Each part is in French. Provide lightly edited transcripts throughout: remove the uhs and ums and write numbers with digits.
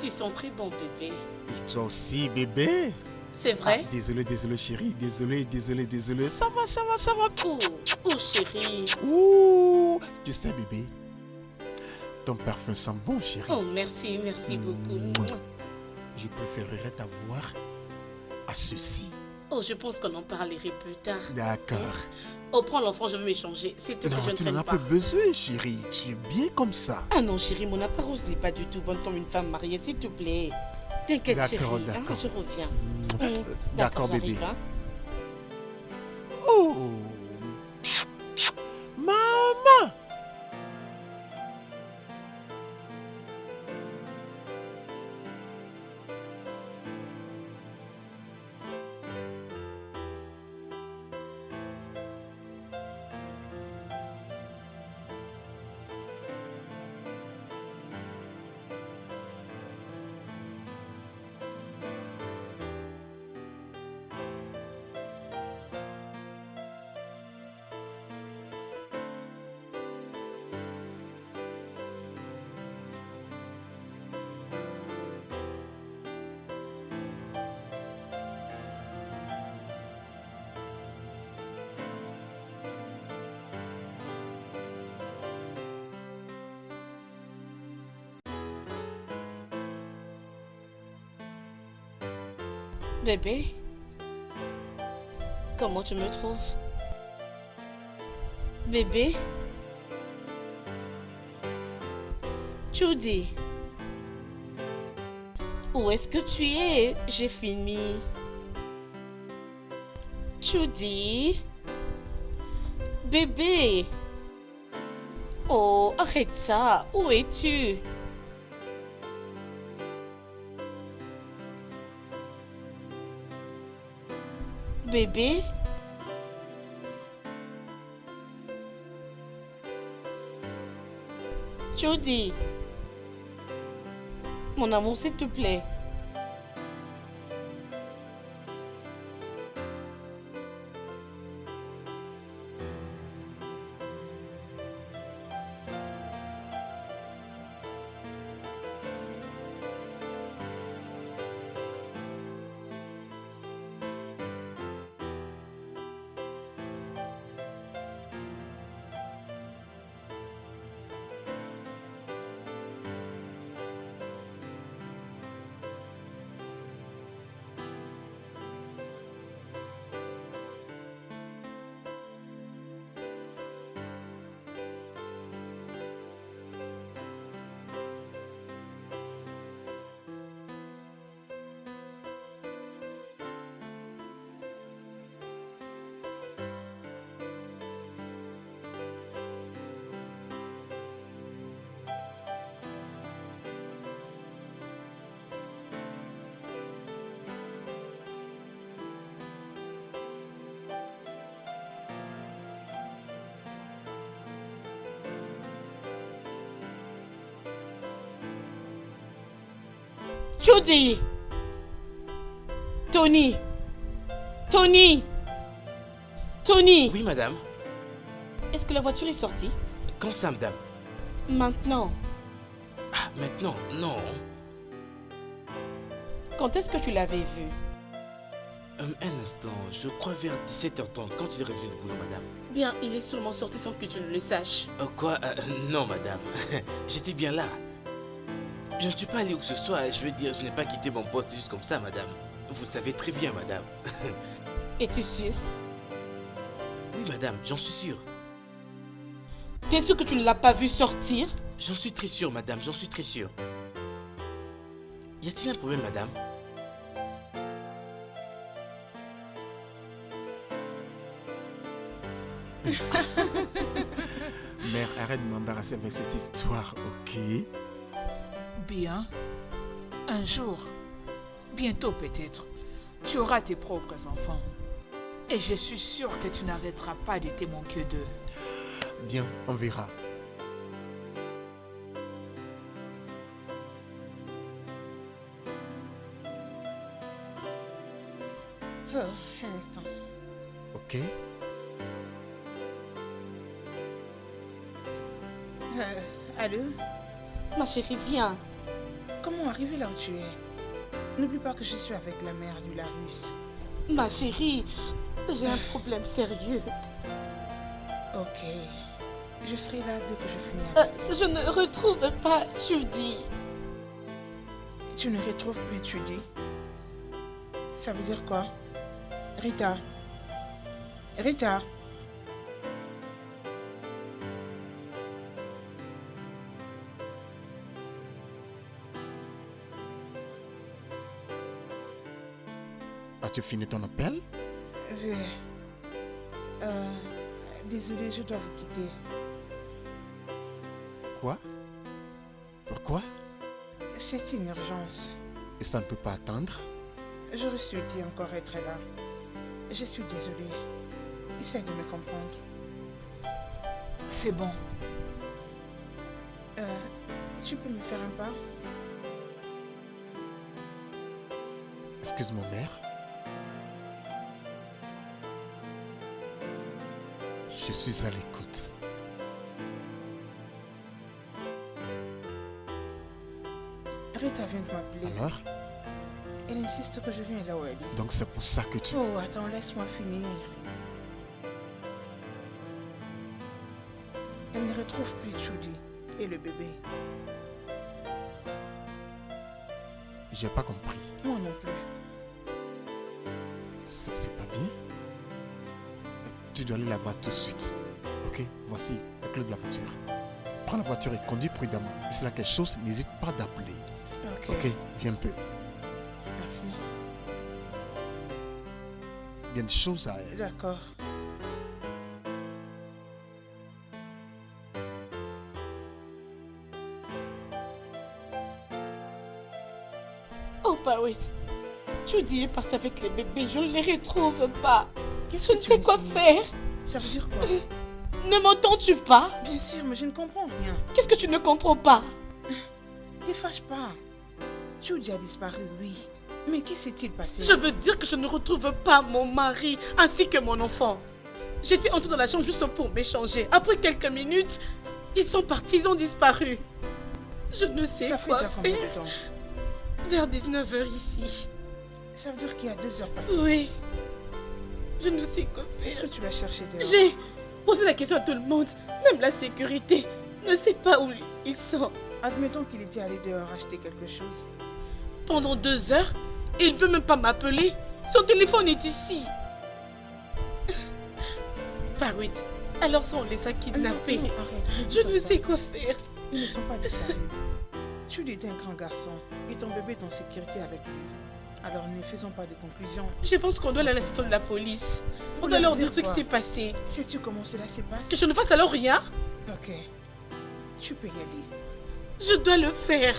Tu sens très bon, bébé. Et toi aussi, bébé. C'est vrai? Désolé, chérie. Désolé. Ça va. Oh, chérie. Ouh, tu sais, bébé, ton parfum sent bon, chérie. Oh, merci beaucoup. Je préférerais t'avoir à ceci. Oh, je pense qu'on en parlerait plus tard. D'accord. Oh, prends l'enfant, je veux m'échanger. S'il te plaît, je ne tu n'en traîne as pas. pas besoin, chérie. Tu es bien comme ça. Ah non, chérie, mon apparence n'est pas du tout bonne comme une femme mariée, s'il te plaît. T'inquiète, chérie. D'accord. Je reviens. D'accord, bébé. J'arrive, hein. Oh, maman. Bébé, comment tu me trouves? Bébé? Judy, où est-ce que tu es? J'ai fini. Judy? Bébé? Oh, arrête ça. Où es-tu? Bébé? Judy? Mon amour, s'il te plaît. Judy! Tony! Tony! Tony! Oui, madame. Est-ce que la voiture est sortie? Quand ça, madame? Maintenant. Ah, maintenant, non. Quand est-ce que tu l'avais vue? Un instant, je crois vers 17h30, quand tu es revenu du boulot, madame. Bien, il est sûrement sorti sans que tu ne le saches. Quoi? Non, madame. J'étais bien là. Je ne suis pas allé où que ce soit, je veux dire, je n'ai pas quitté mon poste juste comme ça, madame. Vous savez très bien, madame. Es-tu sûr? Oui, madame, j'en suis sûr. T'es sûr que tu ne l'as pas vu sortir? J'en suis très sûr, madame, j'en suis très sûr. Y a-t-il un problème, madame? Mère, arrête de m'embarrasser avec cette histoire, ok? Bien. Un jour, bientôt peut-être, tu auras tes propres enfants. Et je suis sûre que tu n'arrêteras pas de t'aimer que d'eux. Bien, on verra. Oh, un instant. Ok? Allô? Ma chérie, viens. Comment arriver là où tu es? N'oublie pas que je suis avec la mère du Larus. Ma chérie, j'ai un problème sérieux. Ok. Je serai là dès que je finis avec elle. Je ne retrouve pas Judy. Tu ne retrouves plus Judy? Ça veut dire quoi? Rita. Rita. As-tu fini ton appel? Désolée, je dois vous quitter. Quoi? Pourquoi? C'est une urgence. Et ça ne peut pas attendre? J'aurais souhaité encore être là. Je suis désolée. Essaye de me comprendre. C'est bon. Tu peux me faire un pas? Excuse-moi, mère. Je suis à l'écoute. Rita vient de m'appeler. Alors? Elle insiste que je vienne là où elle est. Donc c'est pour ça que tu... Oh, attends, laisse-moi finir. Elle ne retrouve plus Judy et le bébé. J'ai pas compris. Moi non plus. C'est pas bien. Tu dois aller la voir tout de suite. Ok? Voici la clé de la voiture. Prends la voiture et conduis prudemment. Et s'il y a quelque chose, n'hésite pas d'appeler. Ok? Viens un peu. Merci. Il y a des choses à elle. D'accord. Oh, Barrett. Judy est partie avec les bébés. Je ne les retrouve pas. Qu'est-ce Je que ne tu sais quoi insinues? faire. Ça veut dire quoi? Ne m'entends-tu pas? Bien sûr, mais je ne comprends rien. Qu'est-ce que tu ne comprends pas? Ne fâche pas. Judy a disparu, oui. Mais qu'est-ce qui s'est-il passé? Je veux dire que je ne retrouve pas mon mari ainsi que mon enfant. J'étais entrée dans la chambre juste pour m'échanger. Après quelques minutes, ils sont partis, ils ont disparu. Je ne sais Ça fait quoi déjà combien faire. de temps? Vers 19h ici. Ça veut dire qu'il y a 2 heures passées. Oui. Je ne sais quoi Est-ce faire. que tu l'as cherché dehors? J'ai posé la question à tout le monde. Même la sécurité ne sait pas où ils sont. Admettons qu'il était allé dehors acheter quelque chose. Pendant 2 heures, il ne peut même pas m'appeler. Son téléphone est ici. Barrett, alors ça on les a kidnappés. Non, arrête. Je ne sais quoi faire. Ils ne sont pas disparus. Judy est un grand garçon et ton bébé est en sécurité avec lui. Alors ne faisons pas de conclusions. Je pense qu'on doit aller à la station de la police. On Pour doit leur leur dire dire ce qui quoi? s'est passé. Sais-tu comment cela se passe? Que je ne fasse alors rien. Ok. Tu peux y aller. Je dois le faire.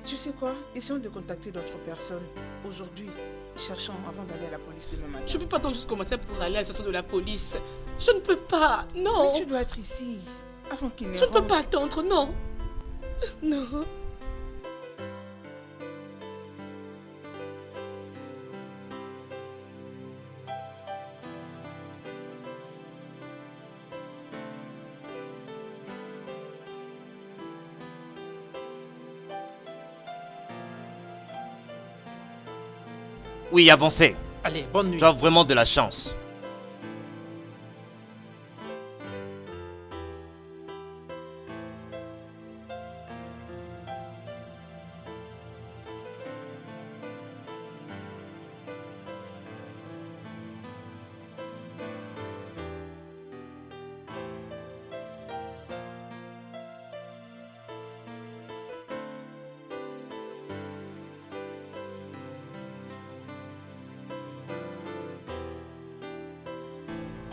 Tu sais quoi? Essayons de contacter d'autres personnes. Aujourd'hui, cherchons avant d'aller à la police demain matin. Je ne peux pas attendre jusqu'au matin pour aller à la station de la police. Je ne peux pas. Non. Mais tu dois être ici avant qu'il ne Je ne peux rentre. pas attendre. Non. Non. Oui, avancez. Allez, bonne nuit. Tu as vraiment de la chance.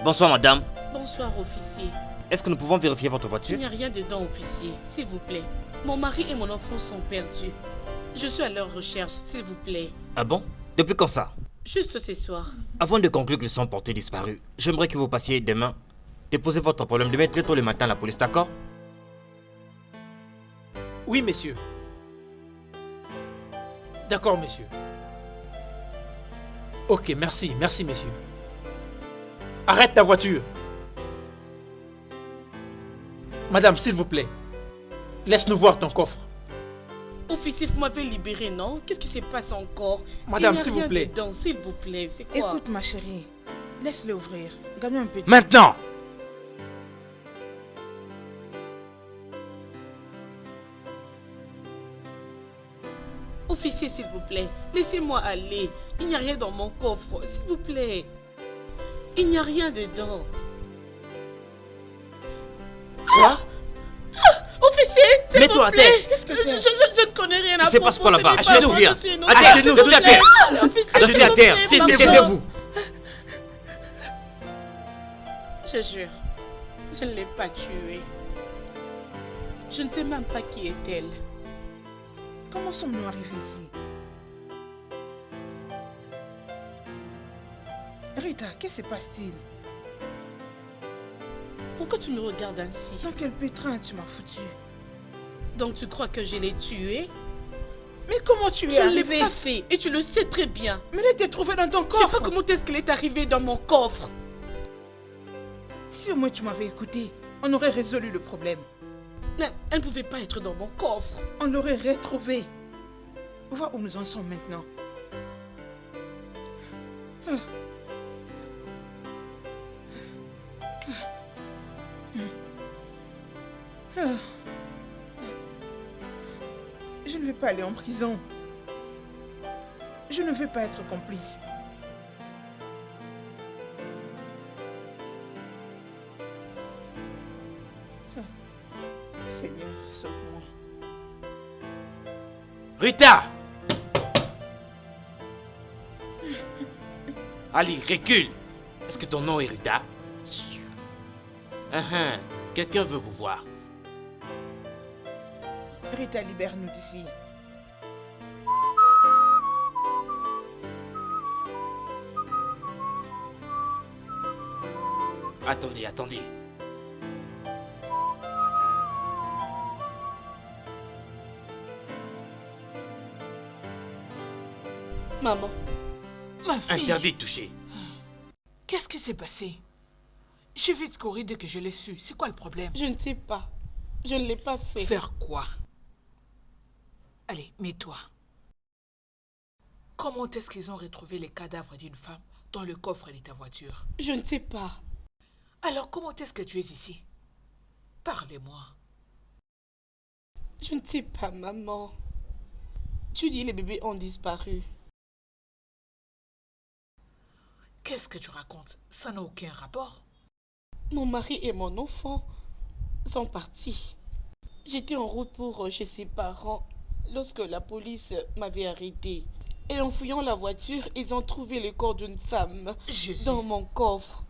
Bonsoir, madame. Bonsoir, officier. Est-ce que nous pouvons vérifier votre Il voiture? n'y a rien dedans, officier. S'il vous plaît. Mon mari et mon enfant sont perdus. Je suis à leur recherche, s'il vous plaît. Ah bon? Depuis quand ça? Juste ce soir. Avant de conclure qu'ils sont portés disparus, j'aimerais que vous passiez demain déposer votre problème demain très tôt le matin à la police, d'accord? Oui, messieurs. D'accord, messieurs. Ok, merci, merci, messieurs. Arrête ta voiture. Madame, s'il vous plaît. Laisse-nous voir ton coffre. Officier, vous m'avez libéré, non? Qu'est-ce qui se passe encore? Madame, Il n'y a s'il vous rien plaît. dedans, s'il vous plaît, c'est quoi? Écoute, ma chérie, laisse-le ouvrir. Gagne un peu de temps. Maintenant! Officier, s'il vous plaît, laissez-moi aller. Il n'y a rien dans mon coffre, s'il vous plaît. Il n'y a rien dedans. Quoi? Officier, s'il vous Mets-toi à plaît. terre. Qu'est-ce que c'est? Je ne connais rien à Il se propos. passe quoi là-bas? Ce n'est pas Achetez-nous, moi, viens. je suis À terre, innocente, nous, s'il vous tout à plaît. terre. Officier, Achetez s'il à vous terre. plaît, maman. Taisez-vous. Je jure, je ne l'ai pas tuée. Je ne sais même pas qui est-elle. Comment sommes-nous arrivés ici? Rita, qu'est-ce qui se passe-t-il? Pourquoi tu me regardes ainsi? Dans quel pétrin tu m'as foutu? Donc tu crois que je l'ai tuée? Mais comment tu es Je ne l'ai arrivé? pas fait et tu le sais très bien. Mais elle était trouvée dans ton Je sais coffre. pas comment est-ce qu'elle est arrivée dans mon coffre. Si au moins tu m'avais écouté, on aurait résolu le problème. Mais elle ne pouvait pas être dans mon coffre. On l'aurait retrouvée. Vois où nous en sommes maintenant. Je ne vais pas aller en prison. Je ne veux pas être complice. Seigneur, sauve-moi. Rita! Ali, recule! Est-ce que ton nom est Rita? Quelqu'un veut vous voir. Rita, libère-nous d'ici. Attendez, attendez. Maman, Ma fille, Interdit de toucher. qu'est-ce qui s'est passé? J'ai vite couru dès que je l'ai su. C'est quoi le problème? je ne sais pas. Je ne l'ai pas fait. Faire quoi? Allez, mets-toi. Comment est-ce qu'ils ont retrouvé les cadavres d'une femme dans le coffre de ta voiture? Je ne sais pas. Alors comment est-ce que tu es ici? Parlez-moi. Je ne sais pas, maman. Tu dis les bébés ont disparu. Qu'est-ce que tu racontes? Ça n'a aucun rapport. Mon mari et mon enfant sont partis. J'étais en route pour chez ses parents lorsque la police m'avait arrêté. Et en fouillant la voiture, ils ont trouvé le corps d'une femme Je sais. dans mon coffre.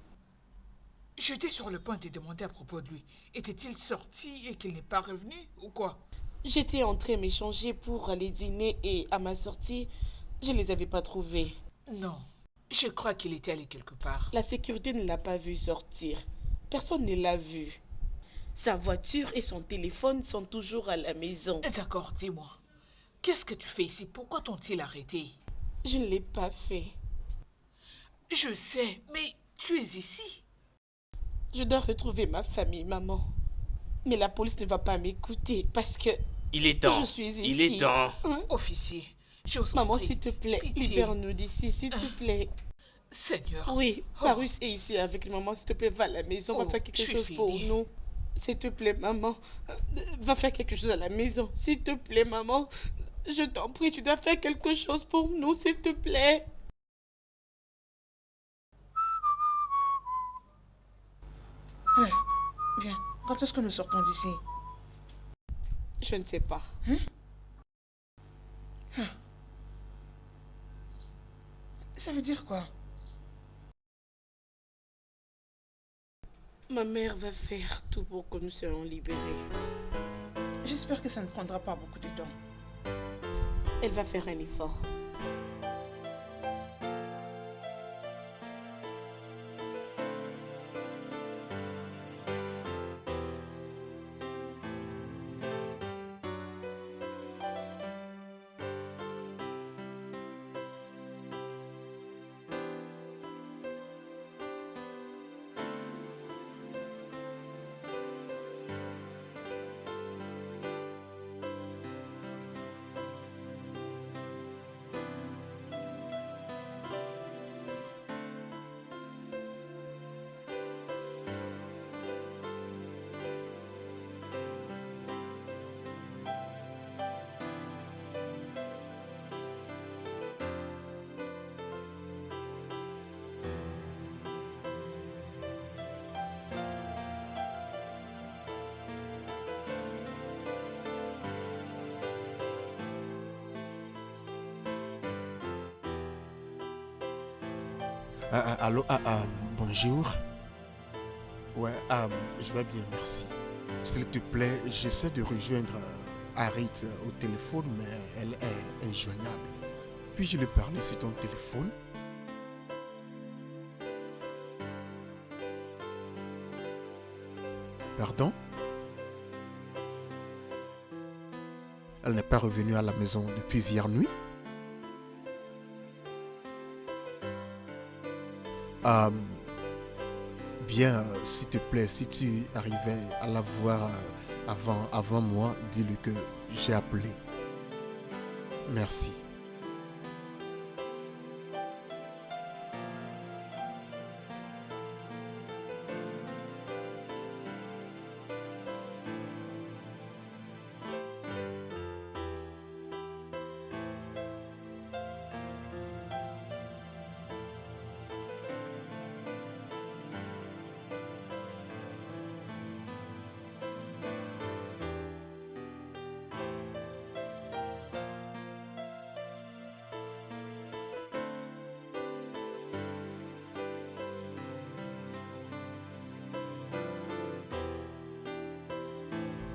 J'étais sur le point de te demander à propos de lui. Était-il sorti et qu'il n'est pas revenu ou quoi? J'étais entrée m'échanger pour aller dîner et à ma sortie, je ne les avais pas trouvés. Non. Je crois qu'il était allé quelque part. La sécurité ne l'a pas vu sortir. Personne ne l'a vu. Sa voiture et son téléphone sont toujours à la maison. D'accord, dis-moi. Qu'est-ce que tu fais ici? Pourquoi t'ont-ils arrêté? Je ne l'ai pas fait. Je sais, mais tu es ici. Je dois retrouver ma famille, maman. Mais la police ne va pas m'écouter parce que Il est temps. je suis ici. Il est temps. Officier, j'ose Maman, compris. s'il te plaît, Pitié. libère-nous d'ici, s'il te plaît. Seigneur. Oui, Parus est ici avec maman. S'il te plaît, va à la maison, Oh, va faire quelque je suis chose pour finie. nous. S'il te plaît, maman, va faire quelque chose à la maison. S'il te plaît, maman, je t'en prie, tu dois faire quelque chose pour nous, s'il te plaît. Viens, quand est-ce que nous sortons d'ici? Je ne sais pas. Ça veut dire quoi? Ma mère va faire tout pour que nous soyons libérés. J'espère que ça ne prendra pas beaucoup de temps. Elle va faire un effort. Allô, bonjour. Ouais, je vais bien, merci. S'il te plaît, j'essaie de rejoindre Harit au téléphone, mais elle est injoignable. Puis-je lui parler sur ton téléphone? Pardon? Elle n'est pas revenue à la maison depuis hier nuit? Bien, s'il te plaît, si tu arrivais à la voir avant moi, dis-lui que j'ai appelé. Merci.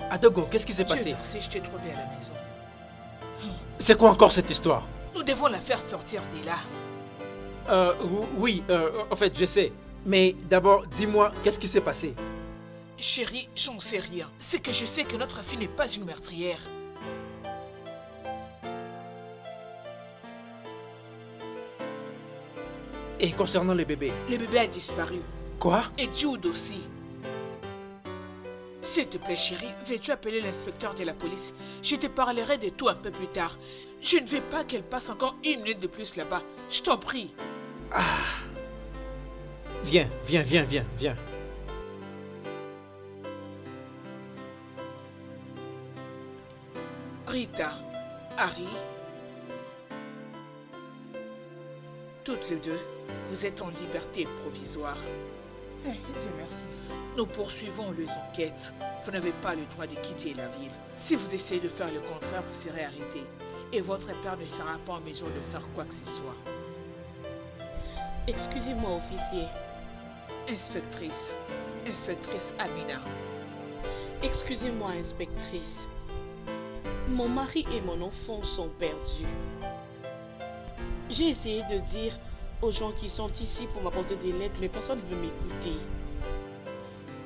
Adogo, qu'est-ce qui s'est Dieu passé? merci, je t'ai trouvé à la maison. C'est quoi encore cette histoire? Nous devons la faire sortir de là. Oui, en fait, je sais. Mais d'abord, dis-moi, qu'est-ce qui s'est passé? Chérie, j'en sais rien. C'est que je sais que notre fille n'est pas une meurtrière. Et concernant le bébé? Le bébé a disparu. Quoi? Et Jude aussi. S'il te plaît, chérie, veux-tu appeler l'inspecteur de la police? Je te parlerai de tout un peu plus tard. Je ne veux pas qu'elle passe encore 1 minute de plus là-bas. Je t'en prie. Viens. Rita, Harry, toutes les deux, vous êtes en liberté provisoire. Eh, Dieu merci. Nous poursuivons les enquêtes. Vous n'avez pas le droit de quitter la ville. Si vous essayez de faire le contraire, vous serez arrêté. Et votre père ne sera pas en mesure de faire quoi que ce soit. Excusez-moi, officier. Inspectrice Amina. Excusez-moi, inspectrice. Mon mari et mon enfant sont perdus. J'ai essayé de dire aux gens qui sont ici pour m'apporter des lettres, mais personne ne veut m'écouter.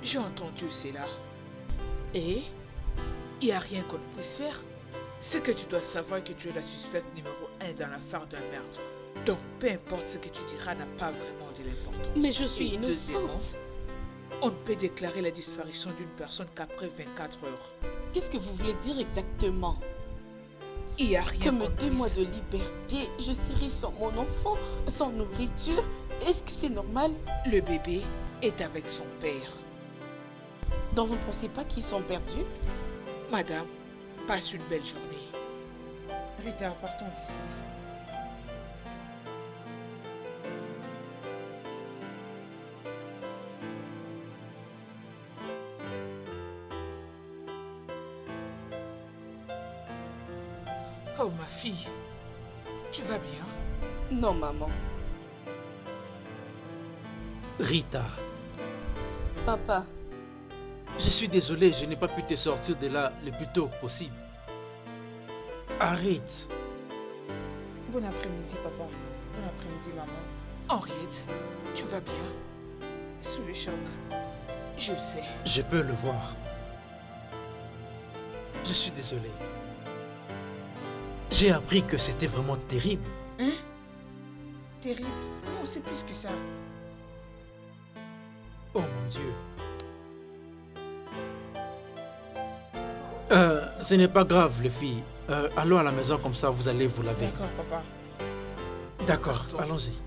J'ai entendu cela. Et Il n'y a rien qu'on ne puisse faire. C'est que tu dois savoir que tu es la suspecte numéro 1 dans l'affaire d'un meurtre. Donc, peu importe ce que tu diras n'a pas vraiment de l'importance. mais je suis Et deuxièmement, innocente. on ne peut déclarer la disparition d'une personne qu'après 24 heures. Qu'est-ce que vous voulez dire exactement? Il n'y a rien Que qu'on me ne 2 mois puisse. de liberté, je serai sans mon enfant, sans nourriture. Est-ce que c'est normal? Le bébé est avec son père. Donc vous ne pensez pas qu'ils sont perdus? Madame, passe une belle journée. Rita, partons d'ici. Oh ma fille, tu vas bien? Non, maman. Rita, Papa, je suis désolé, je n'ai pas pu te sortir de là le plus tôt possible. Arrête. Bon après-midi, papa. Bon après-midi, maman. Henriette, tu vas bien? Sous le choc. Je sais. Je peux le voir. Je suis désolé. J'ai appris que c'était vraiment terrible. Hein? Terrible. Non, c'est plus que ça. Oh mon Dieu. Ce n'est pas grave, les filles. Allons à la maison, comme ça vous allez vous laver. D'accord, papa. D'accord, Partons. allons-y.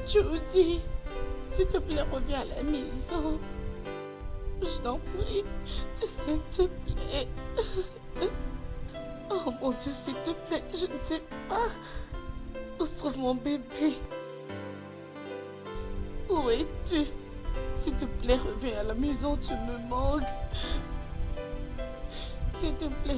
Judy, s'il te plaît, reviens à la maison. Je t'en prie, s'il te plaît. Oh mon Dieu, s'il te plaît, je ne sais pas. Où se trouve mon bébé? Où es-tu? S'il te plaît, reviens à la maison, tu me manques. S'il te plaît.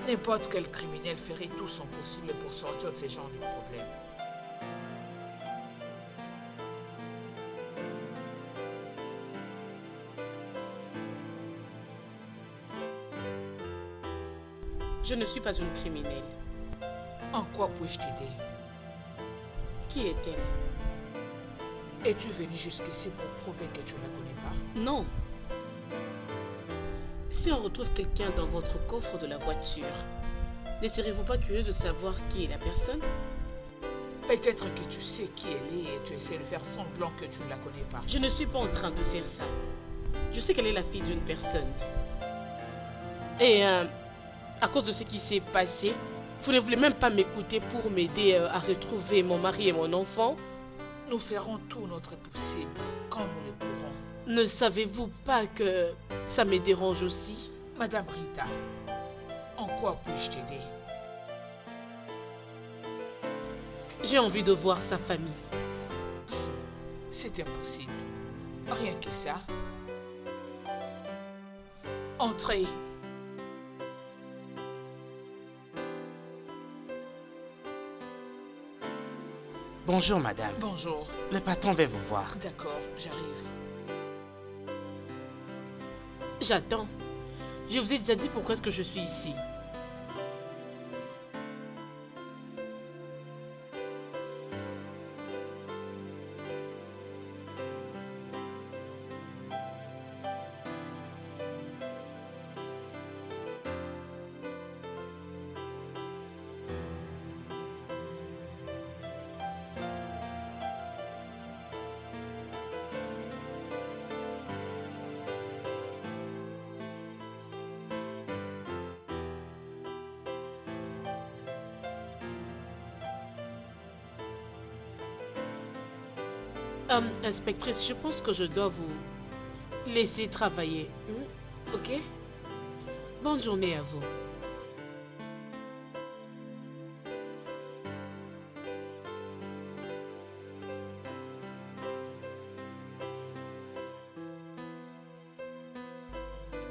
N'importe quel criminel ferait tout son possible pour sortir de ce genre de problème. Je ne suis pas une criminelle. En quoi puis-je t'aider? Qui est-elle? Es-tu venu jusqu'ici pour prouver que tu ne la connais pas? Non. Si on retrouve quelqu'un dans votre coffre de la voiture, ne serez-vous pas curieux de savoir qui est la personne? Peut-être que tu sais qui elle est et tu essaies de faire semblant que tu ne la connais pas. Je ne suis pas en train de faire ça. Je sais qu'elle est la fille d'une personne. Et à cause de ce qui s'est passé, vous ne voulez même pas m'écouter pour m'aider à retrouver mon mari et mon enfant? Nous ferons tout notre possible quand nous le pourrons. Ne savez-vous pas que ça me dérange aussi? Madame Rita, en quoi puis-je t'aider? J'ai envie de voir sa famille. C'est impossible. Rien que ça. Entrez. Bonjour, madame. Bonjour. Le patron veut vous voir. D'accord, j'arrive. J'attends. Je vous ai déjà dit pourquoi est-ce que je suis ici. Inspectrice, je pense que je dois vous laisser travailler. Ok? Bonne journée à vous.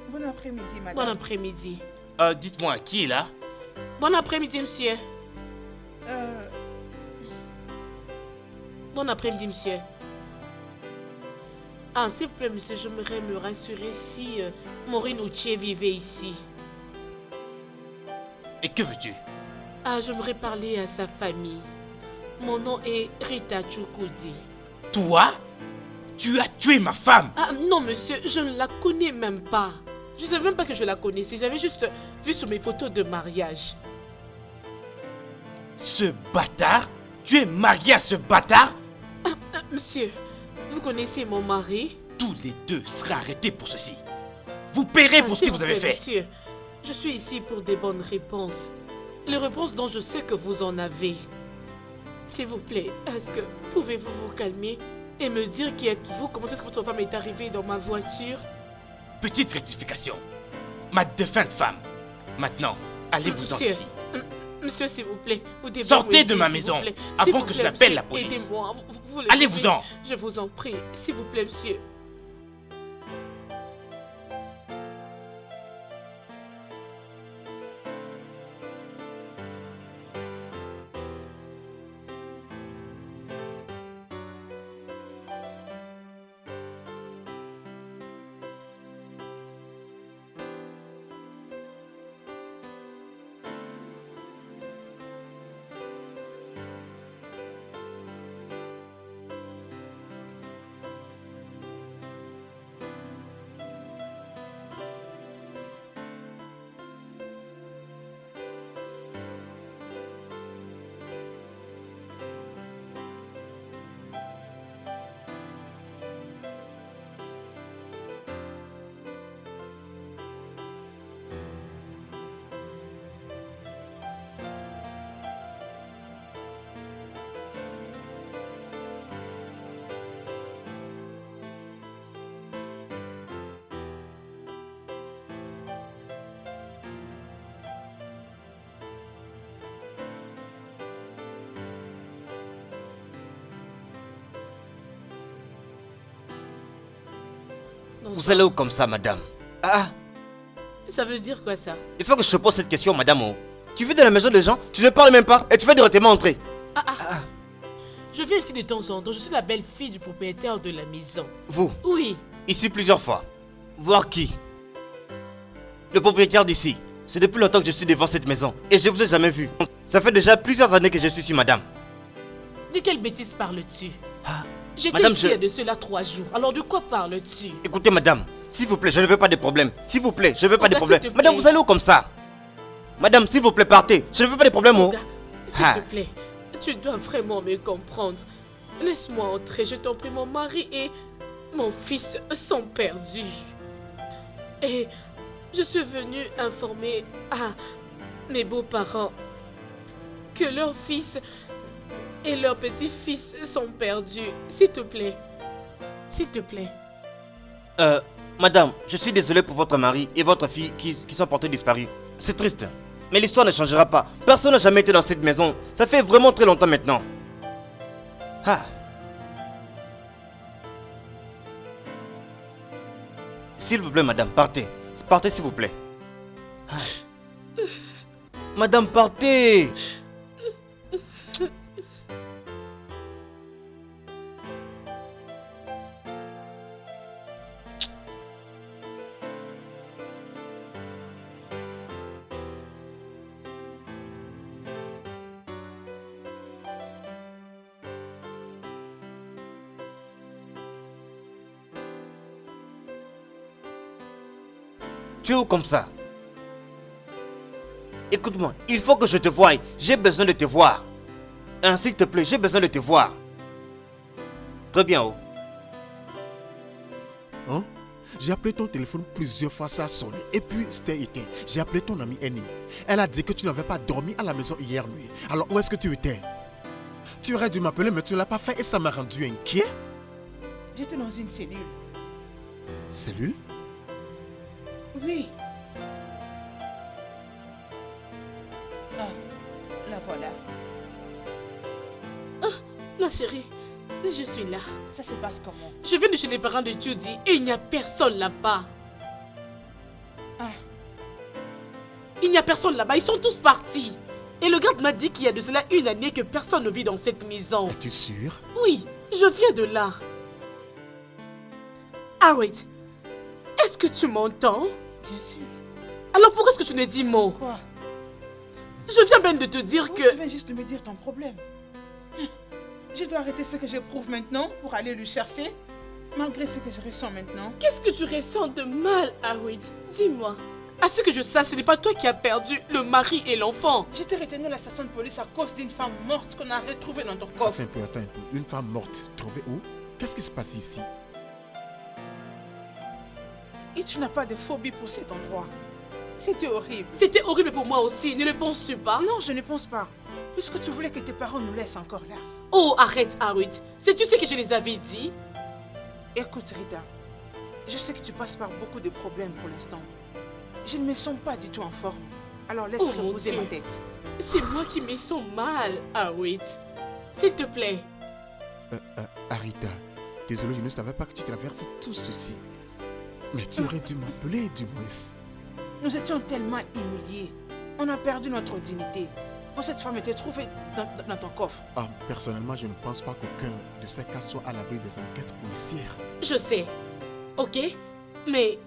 Bon après-midi, madame. Bon après-midi. Dites-moi, qui est là? Bon après-midi, monsieur. Bon après-midi, monsieur. Ah, s'il vous plaît, monsieur, j'aimerais me rassurer si Maureen Ouchier vivait ici. Et que veux-tu? Ah, j'aimerais parler à sa famille. Mon nom est Rita Chukwudi. Toi? Tu as tué ma femme! Ah non, monsieur, je ne la connais même pas. Je ne savais même pas que je la connaissais. J'avais juste vu sur mes photos de mariage. Ce bâtard? Tu es marié à ce bâtard? Monsieur, vous connaissez mon mari? Tous les deux serez arrêtés pour ceci. Vous paierez pour ce que S'il vous vous avez plaît, fait. Monsieur, je suis ici pour des bonnes réponses. Les réponses dont je sais que vous en avez. S'il vous plaît, est-ce que pouvez-vous vous calmer et me dire qui êtes-vous? Comment est-ce que votre femme est arrivée dans ma voiture? Petite rectification. Ma défunte femme. Maintenant, allez-vous-en Monsieur, d'ici. Monsieur, s'il vous plaît, vous devez Sortez m'aider, de ma s'il vous maison plaît. avant S'il vous que je plaît, n'appelle monsieur, la police. Aidez-moi. Vous le Allez-vous-en. savez. Je vous en prie. S'il vous plaît, monsieur. Vous allez où comme ça, madame? Ah, Ça veut dire quoi ça? il faut que je te pose cette question, madame. Oh. Tu vis dans la maison des gens, tu ne parles même pas et tu fais directement entrer. Je viens ici de temps en temps. Je suis la belle-fille du propriétaire de la maison. Vous, Oui. ici plusieurs fois. Voir qui? Le propriétaire d'ici. C'est depuis longtemps que je suis devant cette maison et je vous ai jamais vu. Ça fait déjà plusieurs années que je suis ici, madame. De quelle bêtise parles-tu? J'étais madame, ici il y a de cela 3 jours. Alors de quoi parles-tu? Écoutez, madame, s'il vous plaît, je ne veux pas de problème. S'il vous plaît, je ne veux pas de Oga, problème. s'il te Madame, plaît. vous allez où comme ça? Madame, s'il vous plaît, partez. Je ne veux pas de problème. Oh. Oga, s'il te plaît, tu dois vraiment me comprendre. Laisse-moi entrer, je t'en prie. Mon mari et mon fils sont perdus. Et je suis venue informer à mes beaux-parents que leur fils et leur petit-fils sont perdus. S'il te plaît. S'il te plaît. Madame, je suis désolé pour votre mari et votre fille qui sont portés disparus. C'est triste. Mais l'histoire ne changera pas. Personne n'a jamais été dans cette maison. Ça fait vraiment très longtemps maintenant. S'il vous plaît, madame, partez. Partez, s'il vous plaît. Madame, partez. Tu es où comme ça? Écoute-moi, il faut que je te voie. J'ai besoin de te voir. S'il te plaît, j'ai besoin de te voir. Très bien, oh. Hein? J'ai appelé ton téléphone plusieurs fois, ça a sonné. Et puis, c'était éteint. J'ai appelé ton amie Annie. Elle a dit que tu n'avais pas dormi à la maison hier nuit. Alors, où est-ce que tu étais? Tu aurais dû m'appeler, mais tu ne l'as pas fait et ça m'a rendu inquiet. J'étais dans une cellule. Cellule? Oui. Ah, la voilà. Ma chérie, je suis là. Ça se passe comment? Je viens de chez les parents de Judy et il n'y a personne là-bas. Ah, Il n'y a personne là-bas, ils sont tous partis. Et le garde m'a dit qu'il y a de cela 1 année que personne ne vit dans cette maison. Es-tu sûr? Oui, je viens de là. Arrête. Est-ce que tu m'entends? bien sûr. Alors pourquoi est-ce que tu ne dis mot? Quoi? Je viens même de te dire Tu que... viens juste de me dire ton problème. Je dois arrêter ce que j'éprouve maintenant pour aller le chercher, malgré ce que je ressens maintenant. Qu'est-ce que tu ressens de mal, Arrête? Dis-moi. À ce que je sache, ce n'est pas toi qui as perdu le mari et l'enfant. J'étais retenu à la station de police à cause d'une femme morte qu'on a retrouvée dans ton coffre. Attends un peu. Une femme morte, trouvée où? Qu'est-ce qui se passe ici? Et tu n'as pas de phobie pour cet endroit. C'était horrible. C'était horrible pour moi aussi, ne le penses-tu pas? Non, je ne pense pas. Puisque tu voulais que tes parents nous laissent encore là. Oh, arrête, Arrête. Sais-tu ce que je les avais dit? Écoute, Rita, je sais que tu passes par beaucoup de problèmes pour l'instant. Je ne me sens pas du tout en forme. Alors laisse Oh, mon reposer Dieu. ma tête. C'est moi qui me sens mal, Arrête. S'il te plaît. Arita, désolé, je ne savais pas que tu traversais tout ceci. Mais tu aurais dû m'appeler du moins. Nous étions tellement humiliés. On a perdu notre dignité. Quand cette femme était trouvée dans ton coffre. Personnellement, je ne pense pas qu'aucun de ces cas soit à l'abri des enquêtes policières. Je sais. Ok? Mais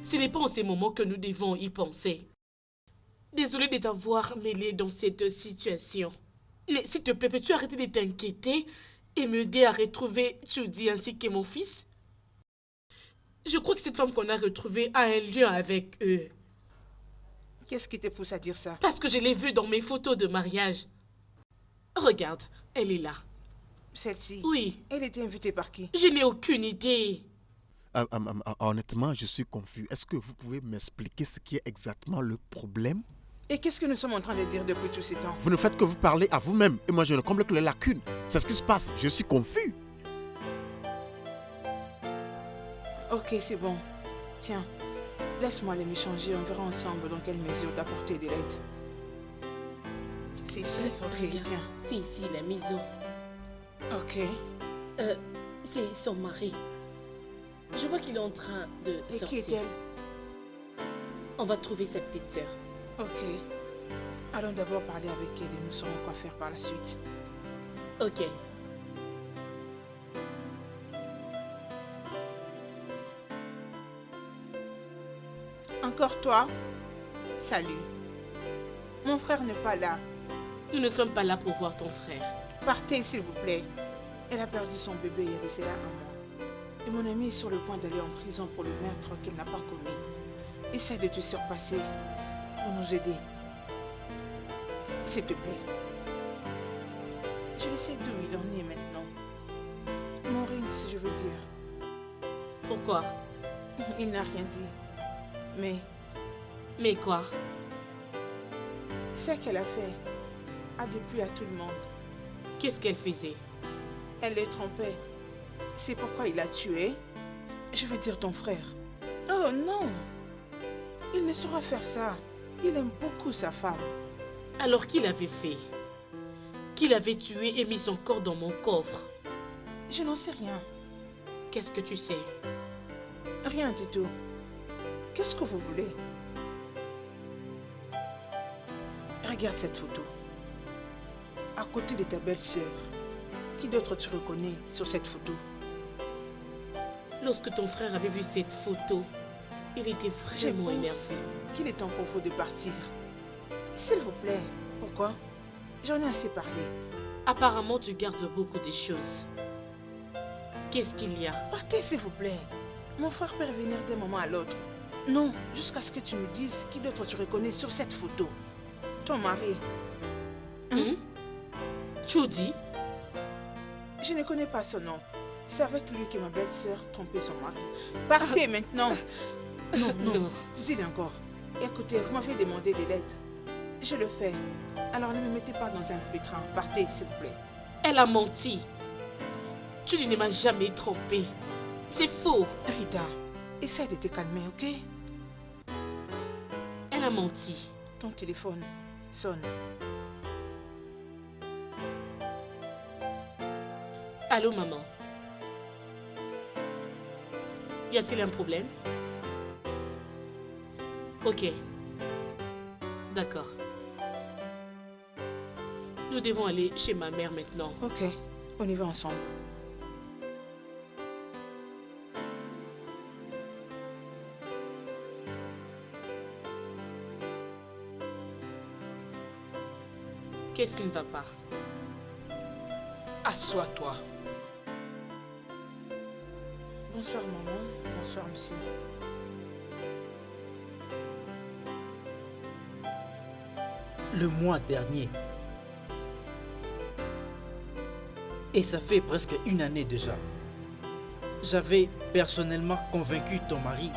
ce n'est pas en ces moments que nous devons y penser. Désolée de t'avoir mêlé dans cette situation. Mais s'il te plaît, peux-tu arrêter de t'inquiéter et m'aider à retrouver Judy ainsi que mon fils? Je crois que cette femme qu'on a retrouvée a un lien avec eux. Qu'est-ce qui te pousse à dire ça? Parce que je l'ai vue dans mes photos de mariage. Regarde, elle est là. Celle-ci? Oui, Elle était invitée par qui? je n'ai aucune idée. Honnêtement, je suis confus. Est-ce que vous pouvez m'expliquer ce qui est exactement le problème? Et qu'est-ce que nous sommes en train de dire depuis tous ces temps? Vous ne faites que vous parler à vous-même et moi je ne comble que les lacunes. C'est ce qui se passe. Je suis confus. Ok, c'est bon. Tiens, laisse-moi aller me changer. On verra ensemble dans quelle mesure t'apporter de l'aide. C'est ici? Ok, Regarde, bien. c'est ici la maison. Ok. C'est son mari. Je vois qu'il est en train de Et qui sortir. est-elle? On va trouver sa petite sœur. Ok. Allons d'abord parler avec elle et nous saurons quoi faire par la suite. Ok. Encore toi? Salut. Mon frère n'est pas là. Nous ne sommes pas là pour voir ton frère. Partez, s'il vous plaît. Elle a perdu son bébé il y a de cela un mois. Et mon ami est sur le point d'aller en prison pour le meurtre qu'elle n'a pas commis. Essaie de te surpasser pour nous aider. S'il te plaît. Je sais d'où il en est maintenant. Maurice, je veux dire. Pourquoi? Il n'a rien dit. Mais quoi? Ce qu'elle a fait a déplu à tout le monde. Qu'est-ce qu'elle faisait? Elle le trompait. C'est pourquoi il l'a tué. Je veux dire ton frère. Oh non! Il ne saura faire ça. Il aime beaucoup sa femme. Alors qu'il avait fait? Qu'il avait tué et mis son corps dans mon coffre? Je n'en sais rien. Qu'est-ce que tu sais? Rien du tout. Qu'est-ce que vous voulez? Regarde cette photo. À côté de ta belle-sœur. Qui d'autre tu reconnais sur cette photo? Lorsque ton frère avait vu cette photo, il était Je vraiment pense énervé. qu'il est en propos de partir. S'il vous plaît. Pourquoi? J'en ai assez parlé. Apparemment, tu gardes beaucoup de choses. Qu'est-ce qu'il y a? Partez, s'il vous plaît. Mon frère peut revenir d'un moment à l'autre. Non, jusqu'à ce que tu me dises qui d'autre tu reconnais sur cette photo. Ton mari. Hein? Judy? Je ne connais pas son nom. C'est avec lui que ma belle-sœur trompait son mari. Partez maintenant. Non, non. Non. Dis-le encore. Écoutez, vous m'avez demandé de l'aide. Je le fais. Alors ne me mettez pas dans un pétrin. Partez, s'il vous plaît. Elle a menti. Judy ne m'a jamais trompé. C'est faux. Rita, essaie de te calmer, ok? Elle a menti. Ton téléphone sonne. Allô, maman? Y a-t-il un problème? Ok. D'accord. Nous devons aller chez ma mère maintenant. Ok, on y va ensemble. Qu'est-ce qui ne va pas? Assois-toi. Bonsoir maman, bonsoir monsieur. Le mois dernier. Et ça fait presque une année déjà. J'avais personnellement convaincu ton mari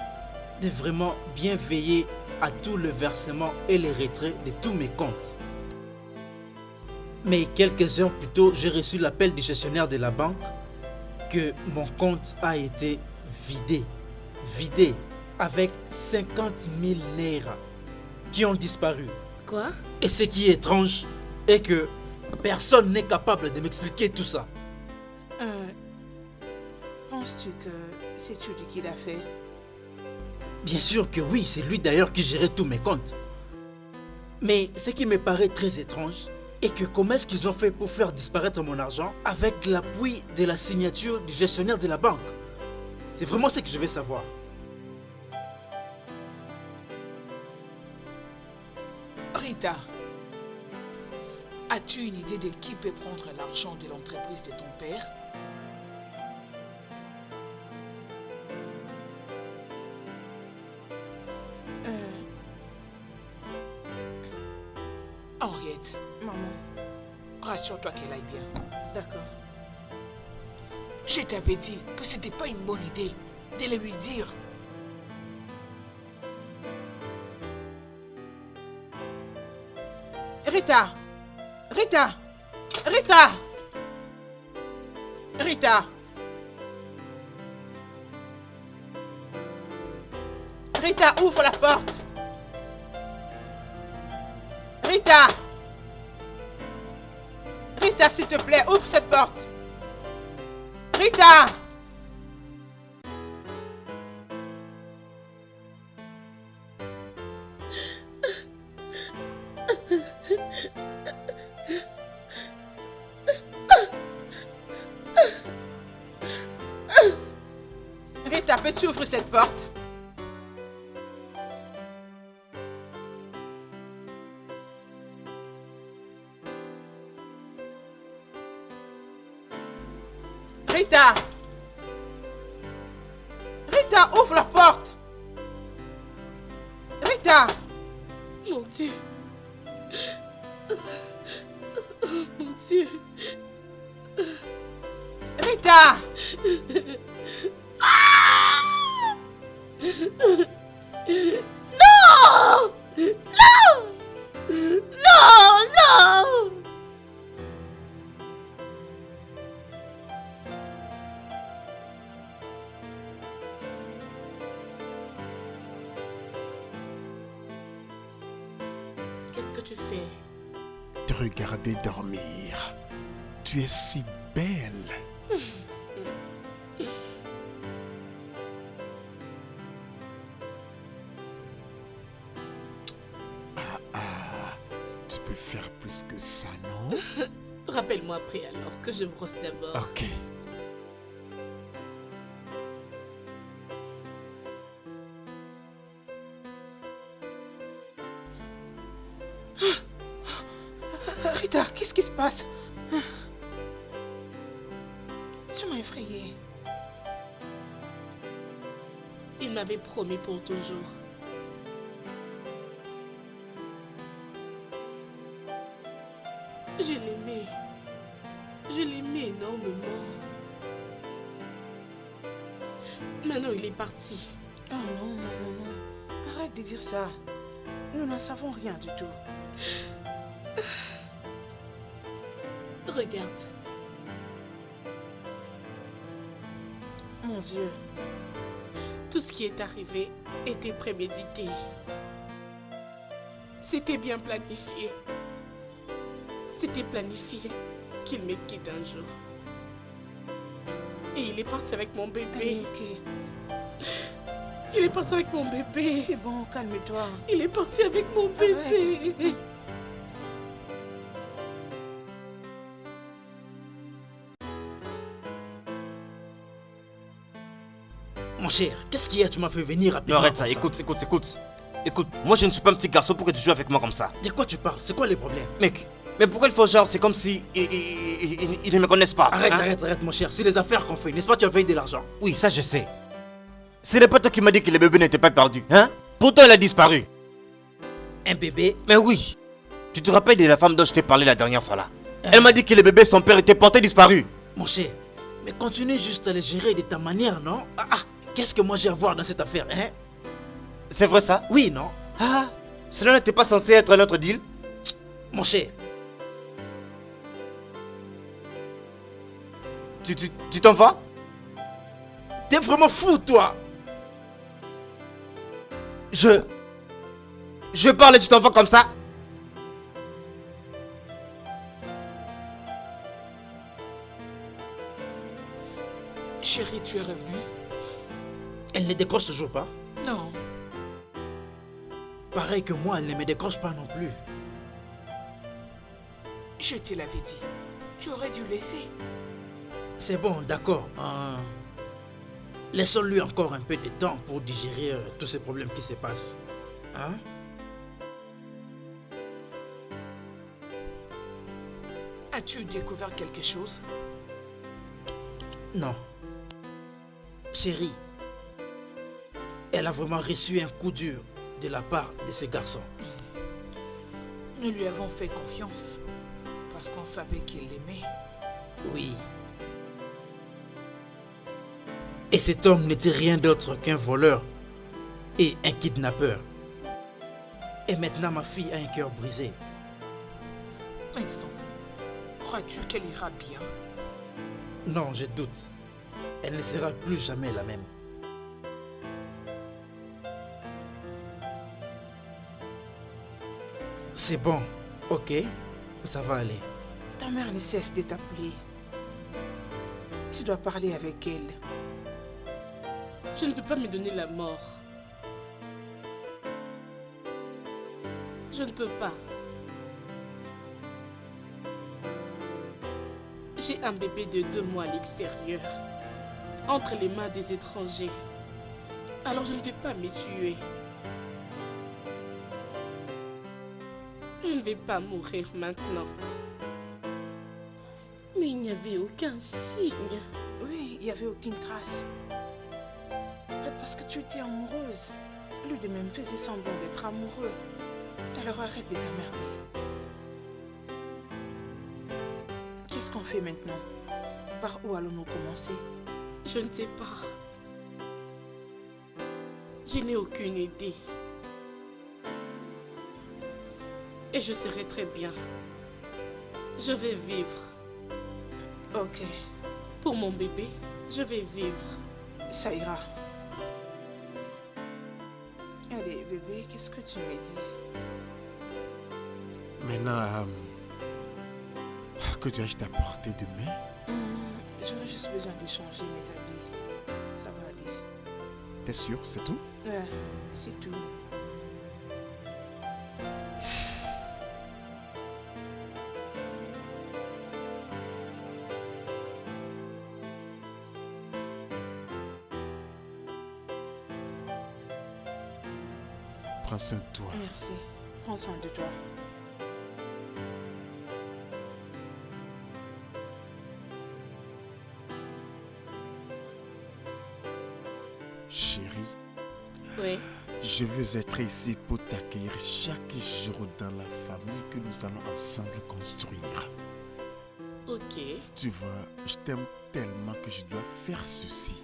de vraiment bien veiller à tout le versement et les retraits de tous mes comptes. Mais quelques heures plus tôt, j'ai reçu l'appel du gestionnaire de la banque que mon compte a été vidé avec 50 000 naira qui ont disparu. Quoi? Et ce qui est étrange est que personne n'est capable de m'expliquer tout ça. Penses-tu que c'est Judy qui l'a fait? Bien sûr que oui, c'est lui d'ailleurs qui gérait tous mes comptes. Mais ce qui me paraît très étrange est que comment est-ce qu'ils ont fait pour faire disparaître mon argent avec l'appui de la signature du gestionnaire de la banque? C'est vraiment ce que je veux savoir. Rita, as-tu une idée de qui peut prendre l'argent de l'entreprise de ton père? Henriette, Maman, rassure-toi qu'elle aille bien. d'accord. Je t'avais dit que c'était pas une bonne idée de le lui dire. Rita! Rita! Rita! Rita! Rita, ouvre la porte! Rita! Rita, s'il te plaît, ouvre cette porte! Rita! Rita, peux-tu ouvrir cette porte? Rita! Rita, ouvre la porte! Rita! Mon Dieu. Mon Dieu. Rita! Non! Non! Non! Non! Qu'est-ce que tu fais? Te regarder dormir. Tu es si belle. Tu peux faire plus que ça, non? Rappelle-moi après alors que je me brosse d'abord. Ok. Rita, qu'est-ce qui se passe? Tu m'as effrayée. Il m'avait promis pour toujours. Je l'aimais. Je l'aimais énormément. Maintenant, il est parti. Oh non, non, non, non. Arrête de dire ça. Nous n'en savons rien du tout. Regarde. Mon Dieu. Tout ce qui est arrivé était prémédité. C'était bien planifié. C'était planifié qu'il me quitte un jour. Et il est parti avec mon bébé. Allez, ok. Il est parti avec mon bébé. C'est bon, calme-toi. Il est parti avec mon bébé. Mon cher, qu'est-ce qu'il y a? Tu m'as fait venir rapidement. Non, arrête ça, comme écoute. Écoute, moi je ne suis pas un petit garçon pour que tu joues avec moi comme ça. De quoi tu parles? C'est quoi les problèmes? Mec, mais pourquoi il faut genre, c'est comme si ils ne me connaissent pas. Arrête, hein? arrête, mon cher. C'est les affaires qu'on fait, n'est-ce pas? Tu as veillé de l'argent. Oui, ça je sais. Ce n'est pas toi qui m'as dit que le bébé n'était pas perdu, hein? Pourtant il a disparu. Un bébé? Mais oui. Tu te rappelles de la femme dont je t'ai parlé la dernière fois là? Elle m'a dit que le bébé, son père, était porté disparu. Mon cher, mais continue juste à les gérer de ta manière, non? Qu'est-ce que moi j'ai à voir dans cette affaire, hein? C'est vrai ça? Oui, non? Ah, cela n'était pas censé être notre deal? Mon cher. Tu t'en vas? T'es vraiment fou, toi! Je parle et tu t'en vas comme ça? Chérie, tu es revenue? Elle ne décroche toujours pas? Non. Pareil que moi, elle ne me décroche pas non plus. Je te l'avais dit. Tu aurais dû laisser. C'est bon, d'accord. Laissons-lui encore un peu de temps pour digérer tous ces problèmes qui se passent. Hein? As-tu découvert quelque chose? Non. Chérie, elle a vraiment reçu un coup dur de la part de ce garçon. Nous lui avons fait confiance parce qu'on savait qu'il l'aimait. Oui. Et cet homme n'était rien d'autre qu'un voleur et un kidnappeur. Et maintenant ma fille a un cœur brisé. Winston, crois-tu qu'elle ira bien? Non, je doute. Elle ne sera plus jamais la même. C'est bon, ok, ça va aller. Ta mère ne cesse de t'appeler. Tu dois parler avec elle. Je ne veux pas me donner la mort. Je ne peux pas. J'ai un bébé de 2 mois à l'extérieur, entre les mains des étrangers. Alors je ne vais pas me tuer. Je ne vais pas mourir maintenant. Mais il n'y avait aucun signe. Oui, il n'y avait aucune trace. Peut-être parce que tu étais amoureuse. Lui de même faisait semblant d'être amoureux. Alors arrête de t'emmerder. Qu'est-ce qu'on fait maintenant? Par où allons-nous commencer? Je ne sais pas. Je n'ai aucune idée. Et je serai très bien. Je vais vivre. Ok, Pour mon bébé, je vais vivre. ça ira. Allez, bébé, qu'est-ce que tu me dis? Maintenant, que dois-je t'apporter demain? J'aurais juste besoin de changer mes habits. Ça va aller. T'es sûr, c'est tout? C'est tout. Prends soin de toi. Merci. Prends soin de toi. Chérie, Oui. je veux être ici pour t'accueillir chaque jour dans la famille que nous allons ensemble construire. Ok. Tu vois, je t'aime tellement que je dois faire ceci.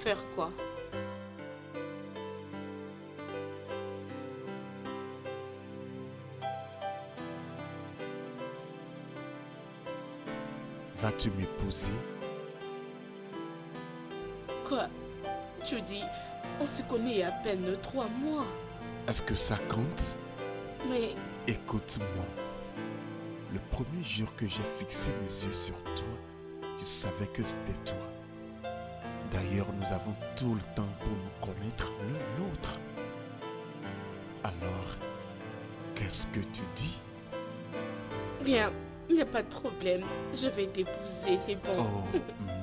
Faire quoi? Vas-tu m'épouser? Quoi? Tu dis, on se connaît à peine 3 mois. Est-ce que ça compte? Mais Écoute-moi. Le premier jour que j'ai fixé mes yeux sur toi, je savais que c'était toi. D'ailleurs, nous avons tout le temps pour nous connaître l'un l'autre. Alors, qu'est-ce que tu dis? bien, il n'y a pas de problème. Je vais t'épouser, c'est bon. Oh,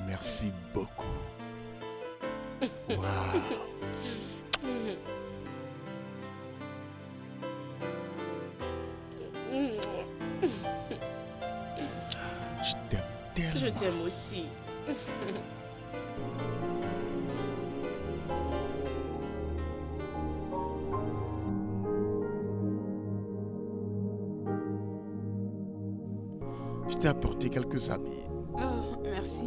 merci beaucoup. Waouh. Je t'aime tellement. Je t'aime aussi. Je t'ai apporté quelques habits. Oh, merci.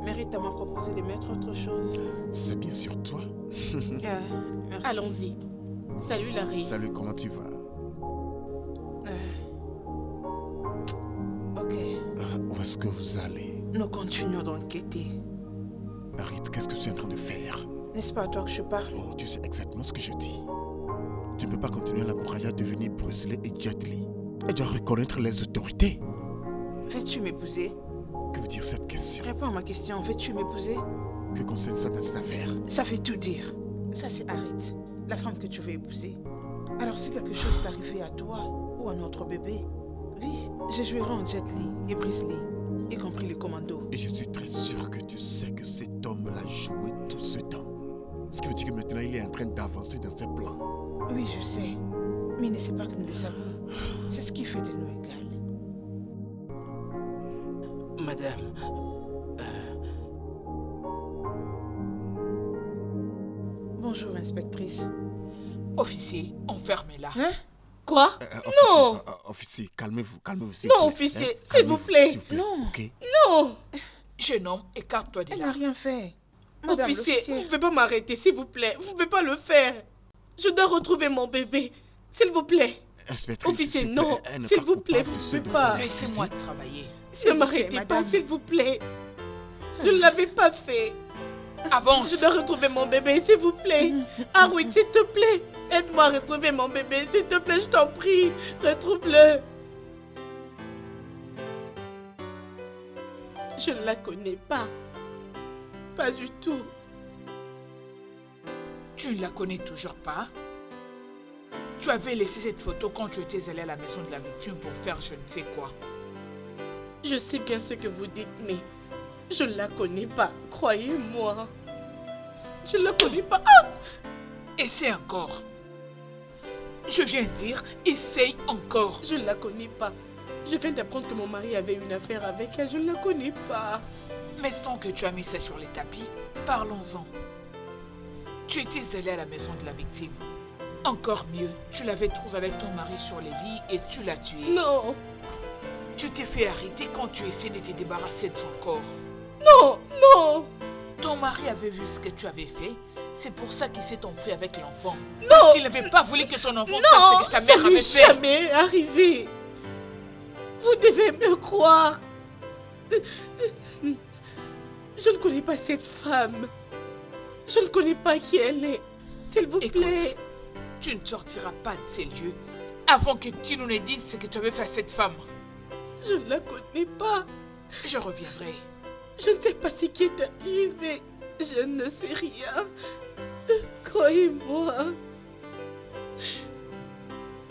Mérite m'a proposé de mettre autre chose. C'est bien sûr toi. Merci. Allons-y. Salut Larry. Salut, comment tu vas? Ok, Où est-ce que vous allez? nous continuons d'enquêter. Arrête, qu'est-ce que tu es en train de faire? N'est-ce pas à toi que je parle? Oh, tu sais exactement ce que je dis. Tu ne peux pas continuer à l'encourager à devenir Bruce Lee et Jet Li. Elle doit reconnaître les autorités. Veux-tu m'épouser? Que veut dire cette question? Réponds à ma question. Veux-tu m'épouser? Que concerne ça dans cette affaire? Ça veut tout dire. Ça, c'est Harriet, la femme que tu veux épouser. Alors, si quelque chose t'arrivait à toi ou à notre bébé, oui, je jouerai en Jet Li et Bruce Lee, y compris les commandos. Et je suis très sûr que tu sais que cet homme l'a joué tout ce temps. Ce qui veut dire que maintenant il est en train d'avancer dans ses plans. Oui, je sais. Mais ne sais pas que nous le savons. C'est ce qui fait de nous égales. Madame, Bonjour, inspectrice. Officier, enfermez-la. Hein? Quoi? Officier, officier, calmez-vous, calmez-vous. s'il Non, vous plaît, officier, hein. s'il vous Calmez-vous, plaît. s'il vous plaît, Non. ok? Non! Jeune homme, écarte-toi de Elle là. n'a rien fait. Madame Officier, vous ne l'officier. pouvez pas m'arrêter, s'il vous plaît. Vous ne pouvez pas le faire. Je dois retrouver mon bébé. S'il vous plaît. Inspectrice, Officier, s'il vous plaît, non. elle n'est S'il pas vous plaît, coupable vous de ne ce pouvez dont pas. elle est Laissez-moi accusée. travailler. S'il Ne vous plaît, m'arrêtez pas, madame. s'il vous plaît. Je ne l'avais pas fait. Avance. Je dois retrouver mon bébé, s'il vous plaît. Harriet, s'il te plaît. Aide-moi à retrouver mon bébé, s'il te plaît, je t'en prie. Retrouve-le. Je ne la connais pas. Pas du tout. Tu ne la connais toujours pas? Tu avais laissé cette photo quand tu étais allé à la maison de la victime pour faire je ne sais quoi. Je sais bien ce que vous dites, mais je ne la connais pas. Croyez-moi. Je ne la connais pas. Ah! Essaie encore. Je viens de dire, essaye encore. Je ne la connais pas. Je viens d'apprendre que mon mari avait une affaire avec elle. Je ne la connais pas. Maintenant que tu as mis ça sur les tapis, parlons-en. Tu étais allé à la maison de la victime. Encore mieux, tu l'avais trouvé avec ton mari sur les lits et tu l'as tué. Non, Tu t'es fait arrêter quand tu essayais de te débarrasser de son corps. non, non, Ton mari avait vu ce que tu avais fait. C'est pour ça qu'il s'est enfui avec l'enfant. non. Parce qu'il n'avait pas voulu que ton enfant Non, sache ce que sa ça mère lui avait est fait. jamais arrivé. Vous devez me croire. Je ne connais pas cette femme. Je ne connais pas qui elle est. S'il vous Écoute, plaît. tu ne sortiras pas de ces lieux avant que tu nous ne dises ce que tu avais fait à cette femme. Je ne la connais pas. Je reviendrai. Je ne sais pas ce qui est arrivé. Je ne sais rien. Croyez-moi.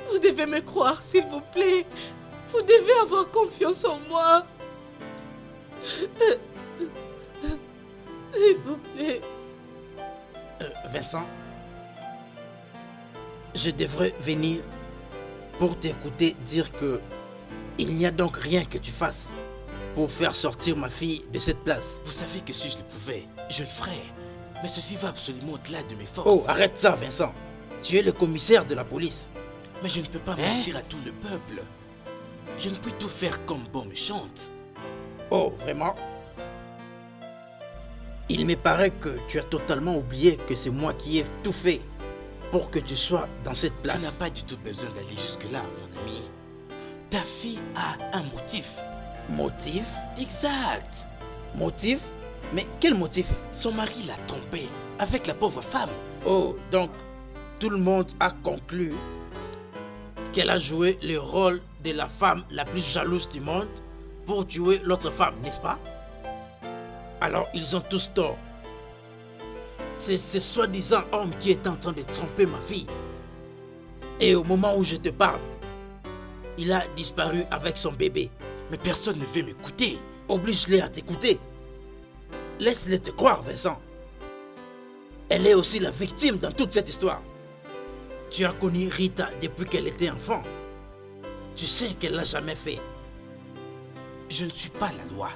Vous devez me croire, s'il vous plaît. Vous devez avoir confiance en moi. S'il vous plaît. Vincent, je devrais venir pour t'écouter dire que il n'y a donc rien que tu fasses pour faire sortir ma fille de cette place. Vous savez que si je le pouvais, je le ferais. Mais ceci va absolument au-delà de mes forces. Oh, arrête ça, Vincent. Tu es le commissaire de la police. Mais je ne peux pas mentir à tout le peuple. Je ne peux tout faire comme bon me chante. Oh, vraiment? Il me paraît que tu as totalement oublié que c'est moi qui ai tout fait pour que tu sois dans cette Tu place. n'as pas du tout besoin d'aller jusque-là, mon ami. Ta fille a un motif. Motif? Exact. Motif? Mais quel motif? Son mari l'a trompée avec la pauvre femme. Oh, donc tout le monde a conclu qu'elle a joué le rôle de la femme la plus jalouse du monde pour tuer l'autre femme, n'est-ce pas? Alors ils ont tous tort. C'est ce soi-disant homme qui est en train de tromper ma fille. Et au moment où je te parle, il a disparu avec son bébé. Mais personne ne veut m'écouter. Oblige-les à t'écouter. Laisse-les te croire, Vincent. Elle est aussi la victime dans toute cette histoire. Tu as connu Rita depuis qu'elle était enfant. Tu sais qu'elle l'a jamais fait. Je ne suis pas la loi.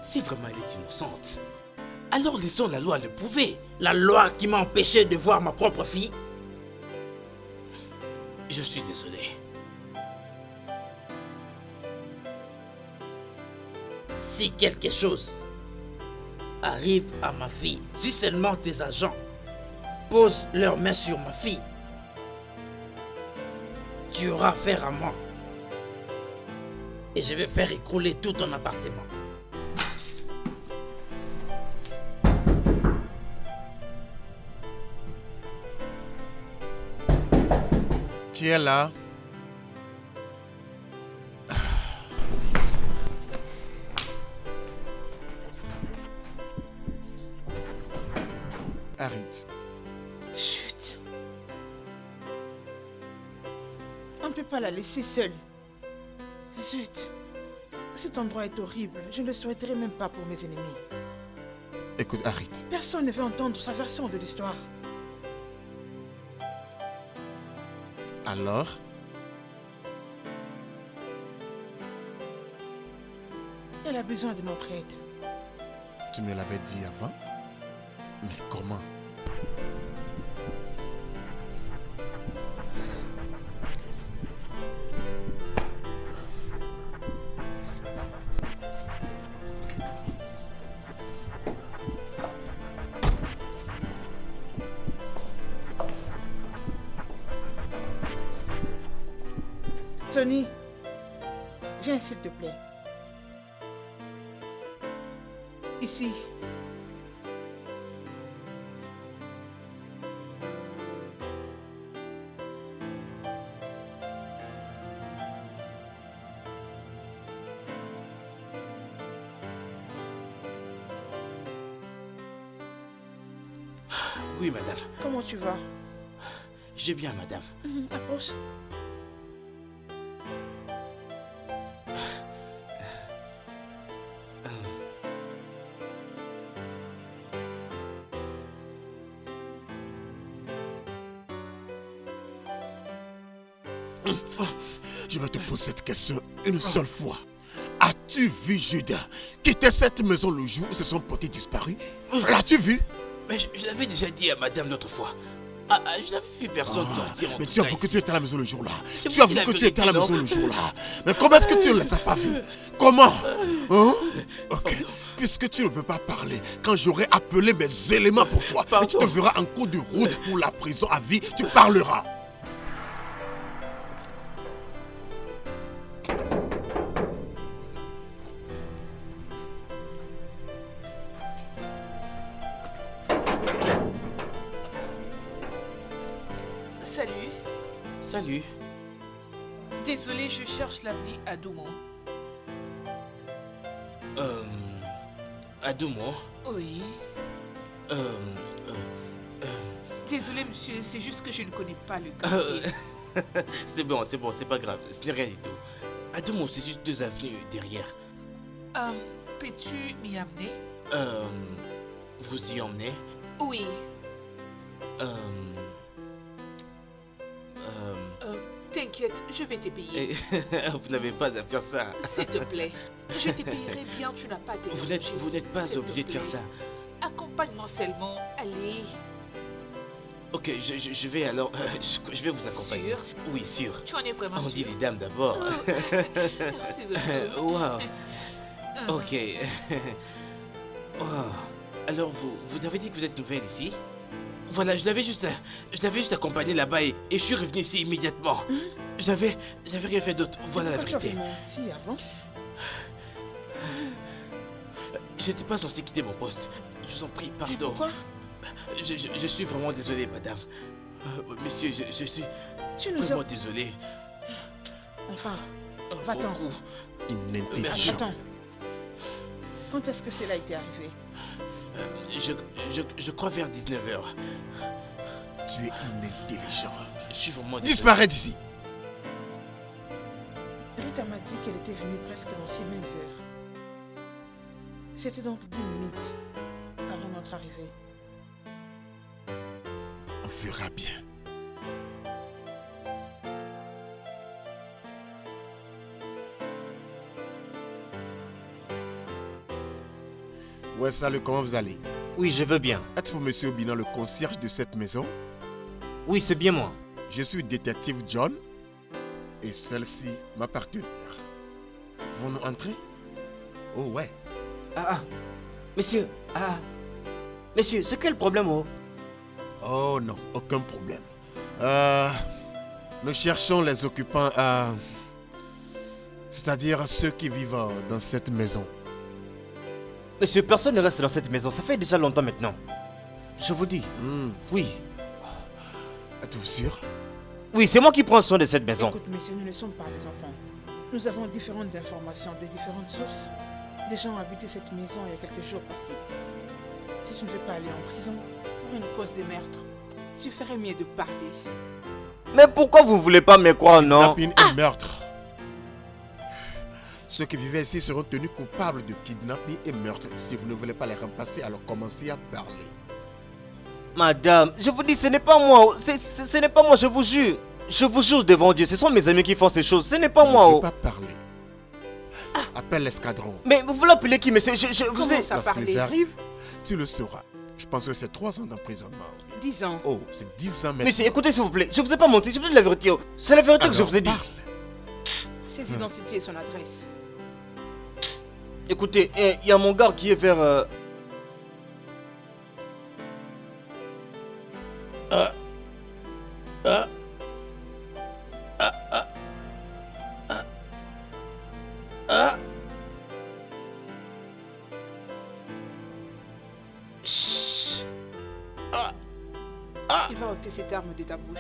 Si vraiment elle est innocente, alors laissons la loi le prouver. La loi qui m'a empêché de voir ma propre fille. Je suis désolé. Si quelque chose arrive à ma fille, si seulement tes agents posent leurs mains sur ma fille, tu auras affaire à moi. Et je vais faire écrouler tout ton appartement. Qui est là? Arrête. Chut. On ne peut pas la laisser seule. Zut. Cet endroit est horrible. Je ne le souhaiterais même pas pour mes ennemis. Écoute, arrête. Personne ne veut entendre sa version de l'histoire. Alors? Elle a besoin de notre aide. Tu me l'avais dit avant? Mais comment? Tony, viens s'il te plaît. Ici. Oui, madame. Comment tu vas? Je vais bien, madame. Approche. Je vais te poser cette question une seule fois. As-tu vu Judas quitter cette maison le jour où se sont portés disparus? L'as-tu vu? Mais je l'avais déjà dit à madame l'autre fois. Je n'avais vu personne sortir. Mais tu avoues que tu étais à la maison le jour-là. C'est Tu vous avoues qui que tu l'avez étais à la dit, maison non? le jour-là. Mais comment est-ce que tu ne les as pas vus? Comment? Hein? Ok. Puisque tu ne veux pas parler, quand j'aurai appelé mes éléments pour toi, et tu te verras en cours de route pour la prison à vie, tu parleras. Salut. Salut. Désolé, je cherche l'avenue Adoumo. Adoumo. Oui. Désolé, monsieur, c'est juste que je ne connais pas le quartier. C'est bon, c'est pas grave. Ce n'est rien du tout. Adoumo, c'est juste 2 avenues derrière. Peux-tu m'y amener? Vous y emmenez? Oui. T'inquiète, je vais te payer. Vous n'avez pas à faire ça. S'il te plaît, je te payerai bien, tu n'as pas à te Vous déranger. n'êtes pas S'il te obligé de faire plaît. ça. Accompagne-moi seulement, allez. Ok, je vais alors... je vais vous accompagner. Sûr? Oui, sûr. Tu en es vraiment On sûr? dit les dames d'abord. Oh, merci beaucoup. Wow. Ok. Wow. Alors, vous avez dit que vous êtes nouvelle ici? Voilà, je l'avais juste accompagné là-bas et je suis revenu ici immédiatement. Je n'avais rien fait d'autre. Voilà la Pourquoi tu vérité. avais menti avant? J'étais pas censé quitter mon poste. Je vous en prie, Et pardon. pourquoi? Je suis vraiment désolé, madame. Monsieur, je suis Tu nous vraiment as... désolé. Enfin, va-t'en. Beaucoup. Inintelligent. Attends. Quand est-ce que cela a été arrivé? Je crois vers 19h. Tu es inintelligent. Je suis vraiment désolé. Disparais d'ici. Rita m'a dit qu'elle était venue presque dans ces mêmes heures. C'était donc 10 minutes avant notre arrivée. On fera bien. Ouais, salut, comment vous allez? Oui, je veux bien. Êtes-vous monsieur Obinan, le concierge de cette maison? Oui, c'est bien moi. Je suis détective John et celle-ci, ma partenaire. Vous nous entrez? Oh ouais. Monsieur, monsieur, c'est quel problème, oh? Oh non, aucun problème. Nous cherchons les occupants, c'est-à-dire ceux qui vivent dans cette maison. Monsieur, personne ne reste dans cette maison, ça fait déjà longtemps maintenant. Je vous dis, oui. Êtes-vous sûr? Oui, c'est moi qui prends soin de cette maison. Écoute, messieurs, nous ne sommes pas des enfants. Nous avons différentes informations de différentes sources. Des gens ont habité cette maison il y a quelques jours passés. Si tu ne veux pas aller en prison pour une cause de meurtre, tu ferais mieux de parler. Mais pourquoi vous ne voulez pas me croire, non? Kidnapping et meurtre. Ceux qui vivaient ici seront tenus coupables de kidnapping et meurtre. Si vous ne voulez pas les remplacer, alors commencez à parler. Madame, je vous dis, ce n'est pas moi. Ce n'est pas moi, je vous jure. Je vous jure devant Dieu, ce sont mes amis qui font ces choses. Ce n'est pas moi. Je ne peux pas parler. Appelle l'escadron. Mais vous l'appelez qui, monsieur? Vous Comment êtes... ça Lorsqu'ils parler? arrivent, tu le sauras. Je pense que c'est 3 ans d'emprisonnement. 10 ans. Oh, c'est 10 ans maintenant. Monsieur, écoutez s'il vous plaît, je vous ai pas menti, je vous dis la vérité. C'est la vérité que je Alors, vous ai dit. parle. Ses identités et son adresse. Écoutez, il y a mon gars qui est vers... Chut. Il va ôter cette arme de ta bouche.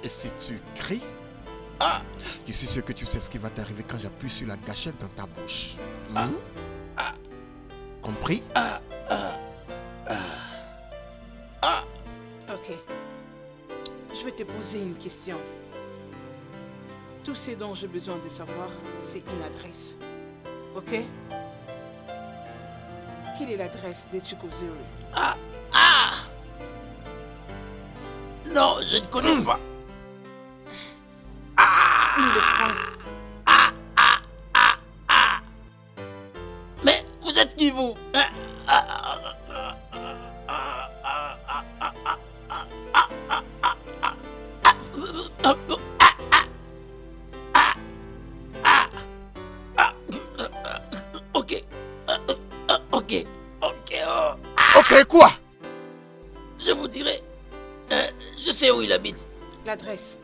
Et si tu cries, je suis sûr que tu sais ce qui va t'arriver quand j'appuie sur la gâchette dans ta bouche. Compris? Ok. Je vais te poser une question. Tout ce dont j'ai besoin de savoir, c'est une adresse. Ok? Quelle est l'adresse de Chukwuzuri? Non, je ne connais pas. Nous le ferons. Mais vous êtes qui, vous? Ok. Ok. Ok. Oh. Ok, quoi? Je vous dirai. Je sais où il habite. L'adresse.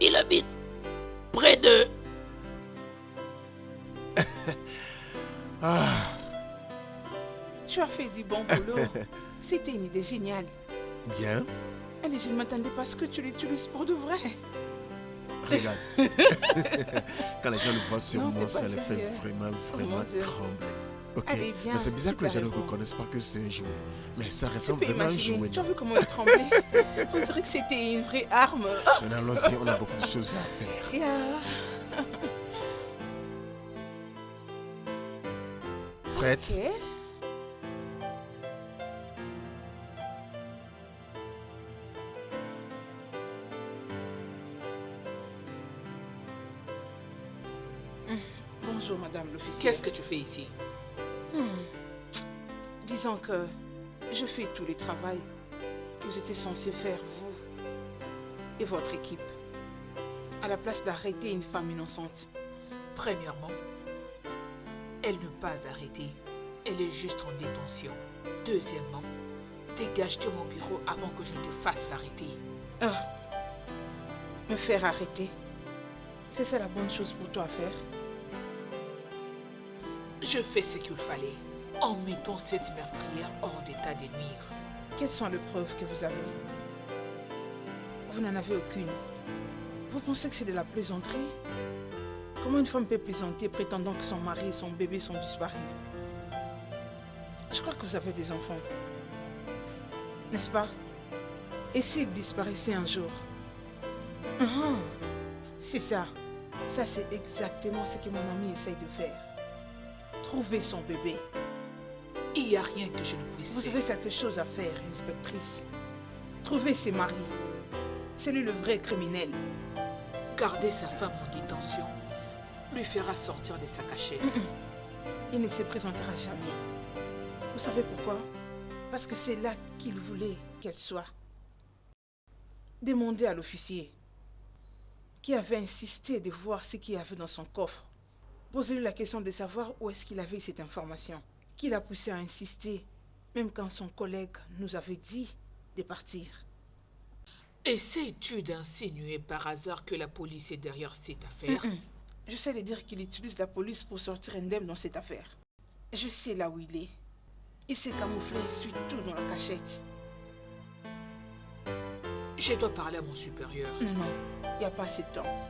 Il habite près de... Ah, Tu as fait du bon boulot. C'était une idée géniale. bien. Allez, je ne m'attendais pas à ce que tu l'utilises pour de vrai. Regarde. Quand les gens le voient sur Non, moi, t'es ça pas les fait sérieux. vraiment Oh mon Dieu. trembler. Ok. Allez, viens, Mais c'est bizarre que les gens ne super héros. reconnaissent pas que c'est un jouet. Mais ça Tu ressemble peux vraiment à un imaginer, jouet. tu as non? vu comment il tremblait. On dirait que c'était une vraie arme. Maintenant, allons-y, on a beaucoup de choses à faire. Yeah. Prête? Ok. Bonjour, madame l'officier. Qu'est-ce que tu fais ici? Disons que je fais tous les travaux que vous étiez censé faire, vous et votre équipe, à la place d'arrêter une femme innocente. Premièrement, elle n'est pas arrêtée. Elle est juste en détention. Deuxièmement, dégage de mon bureau avant que je te fasse arrêter. Ah, me faire arrêter, c'est ça la bonne chose pour toi à faire? Je fais ce qu'il fallait en mettant cette meurtrière hors d'état de nuire. Quelles sont les preuves que vous avez? Vous n'en avez aucune. Vous pensez que c'est de la plaisanterie? Comment une femme peut plaisanter prétendant que son mari et son bébé sont disparus? Je crois que vous avez des enfants. N'est-ce pas? Et s'ils disparaissaient un jour? Ah, c'est ça. Ça, c'est exactement ce que mon ami essaye de faire. Trouver son bébé. Il n'y a rien que je ne puisse Vous faire. avez quelque chose à faire, inspectrice. Trouver ses maris. C'est lui le vrai criminel. Garder sa femme en détention lui fera sortir de sa cachette. Il ne se présentera jamais. Vous savez pourquoi? Parce que c'est là qu'il voulait qu'elle soit. Demandez à l'officier qui avait insisté de voir ce qu'il y avait dans son coffre. Posez-lui la question de savoir où est-ce qu'il avait cette information. Qui l'a poussé à insister, même quand son collègue nous avait dit de partir. Essaies-tu d'insinuer par hasard que la police est derrière cette affaire? Je sais de dire qu'il utilise la police pour sortir indemne dans cette affaire. Je sais là où il est. Il s'est camouflé surtout dans la cachette. Je dois parler à mon supérieur. Non, non, il n'y a pas assez de temps.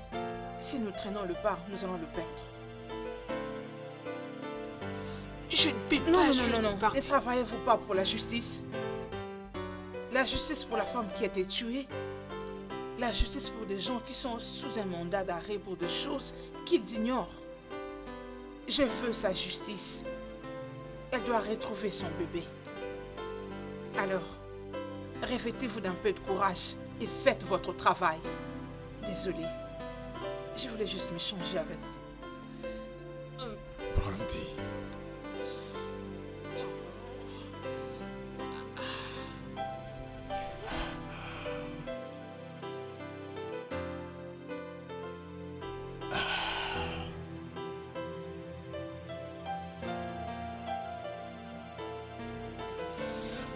Si nous traînons le pas, nous allons le perdre. Je ne peux Non, pas non, juste non, non, ne partir. travaillez-vous pas pour la justice? La justice pour la femme qui a été tuée. La justice pour des gens qui sont sous un mandat d'arrêt pour des choses qu'ils ignorent. Je veux sa justice. Elle doit retrouver son bébé. Alors, revêtez-vous d'un peu de courage et faites votre travail. Désolée. Je voulais juste m'échanger avec vous. Brandy.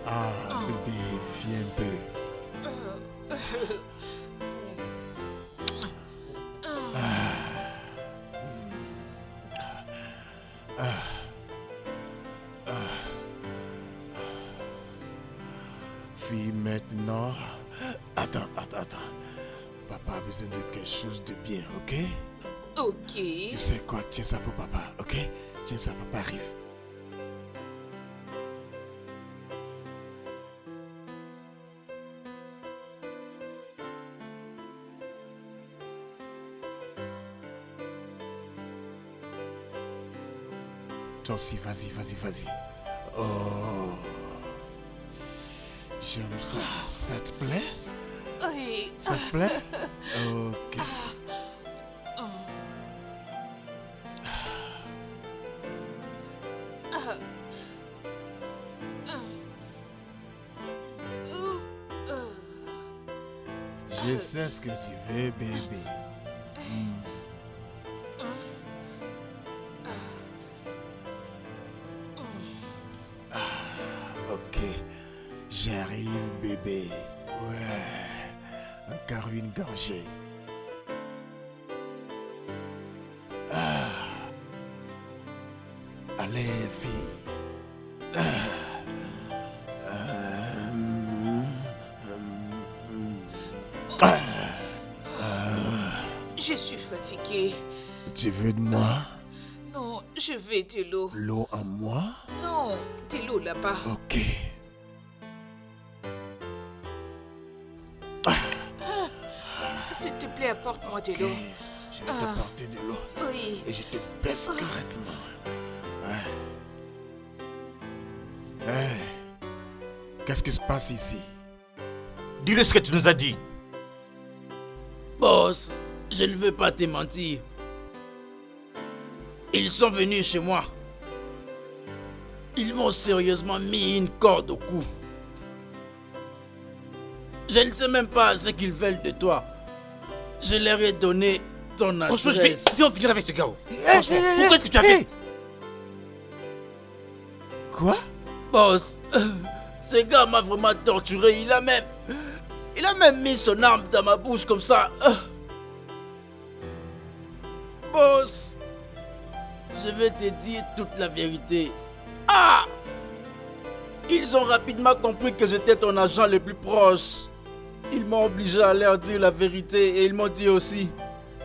Ah, bébé, viens un peu. Fille, maintenant. Attends. Papa a besoin de quelque chose de bien, ok? Ok. Tu sais quoi? Tiens ça pour papa, ok? Tiens ça, papa arrive. Toi aussi, vas-y. Oh. J'aime ça. Ça te plaît? Oui. Ça te plaît? Ok. Je sais ce que tu veux, bébé. Ok. J'arrive, bébé. Ouais. Encore une gorgée. Allez, fille. Je suis fatiguée. Tu veux de moi? Non, je veux de l'eau. L'eau en moi? Non, de l'eau là-bas. Ok. S'il te plaît, apporte-moi de l'eau. Je vais t'apporter de l'eau. Oui. Et je te baisse correctement. Ouais. Hey. Qu'est-ce qui se passe ici? Dis-le ce que tu nous as dit. Boss, je ne veux pas te mentir. Ils sont venus chez moi. Ils m'ont sérieusement mis une corde au cou. Je ne sais même pas ce qu'ils veulent de toi. Je leur ai donné ton Franchement, adresse. je vais en finir avec ce gars. Franchement, pourquoi est-ce que tu as fait? Quoi? Boss, ce gars m'a vraiment torturé. Il a même mis son arme dans ma bouche comme ça. Boss, je vais te dire toute la vérité. Ah! Ils ont rapidement compris que j'étais ton agent le plus proche. Ils m'ont obligé à leur dire la vérité et ils m'ont dit aussi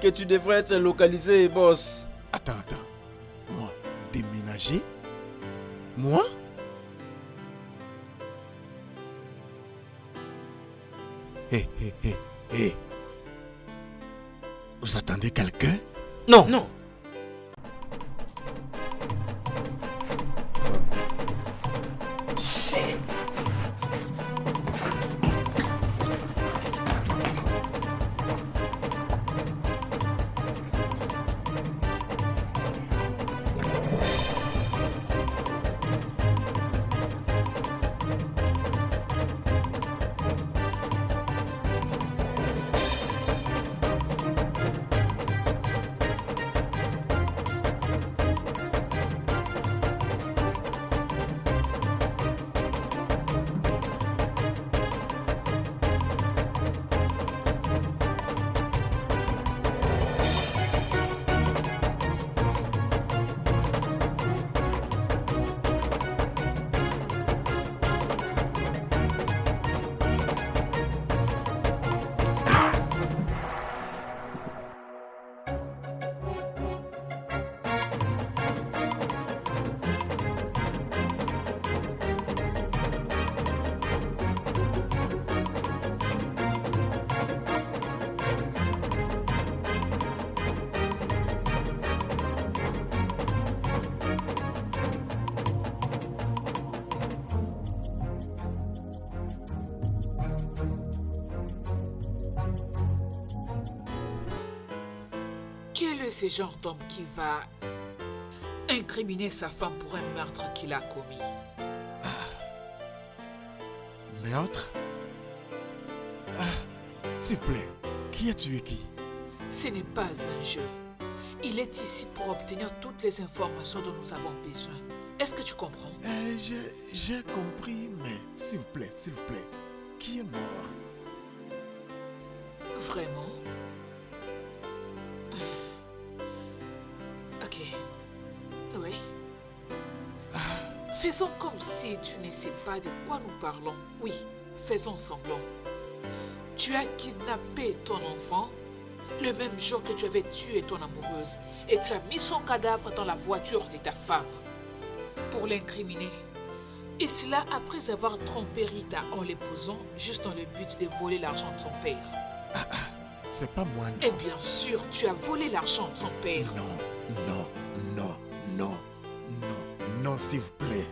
que tu devrais être localisé, boss. Attends. Moi, déménager? Moi? Hé. Vous attendez quelqu'un? Non. Non. Quel est ce genre d'homme qui va incriminer sa femme pour un meurtre qu'il a commis? Meurtre? S'il vous plaît, qui a tué qui? Ce n'est pas un jeu. Il est ici pour obtenir toutes les informations dont nous avons besoin. Est-ce que tu comprends? J'ai compris, mais s'il vous plaît, qui est mort? Vraiment? Ok. Oui. Faisons comme si tu ne sais pas de quoi nous parlons. Oui, faisons semblant. Tu as kidnappé ton enfant le même jour que tu avais tué ton amoureuse et tu as mis son cadavre dans la voiture de ta femme pour l'incriminer. Et cela après avoir trompé Rita en l'épousant juste dans le but de voler l'argent de son père. C'est pas moi, non. Et bien sûr, tu as volé l'argent de son père. Non, s'il vous plaît.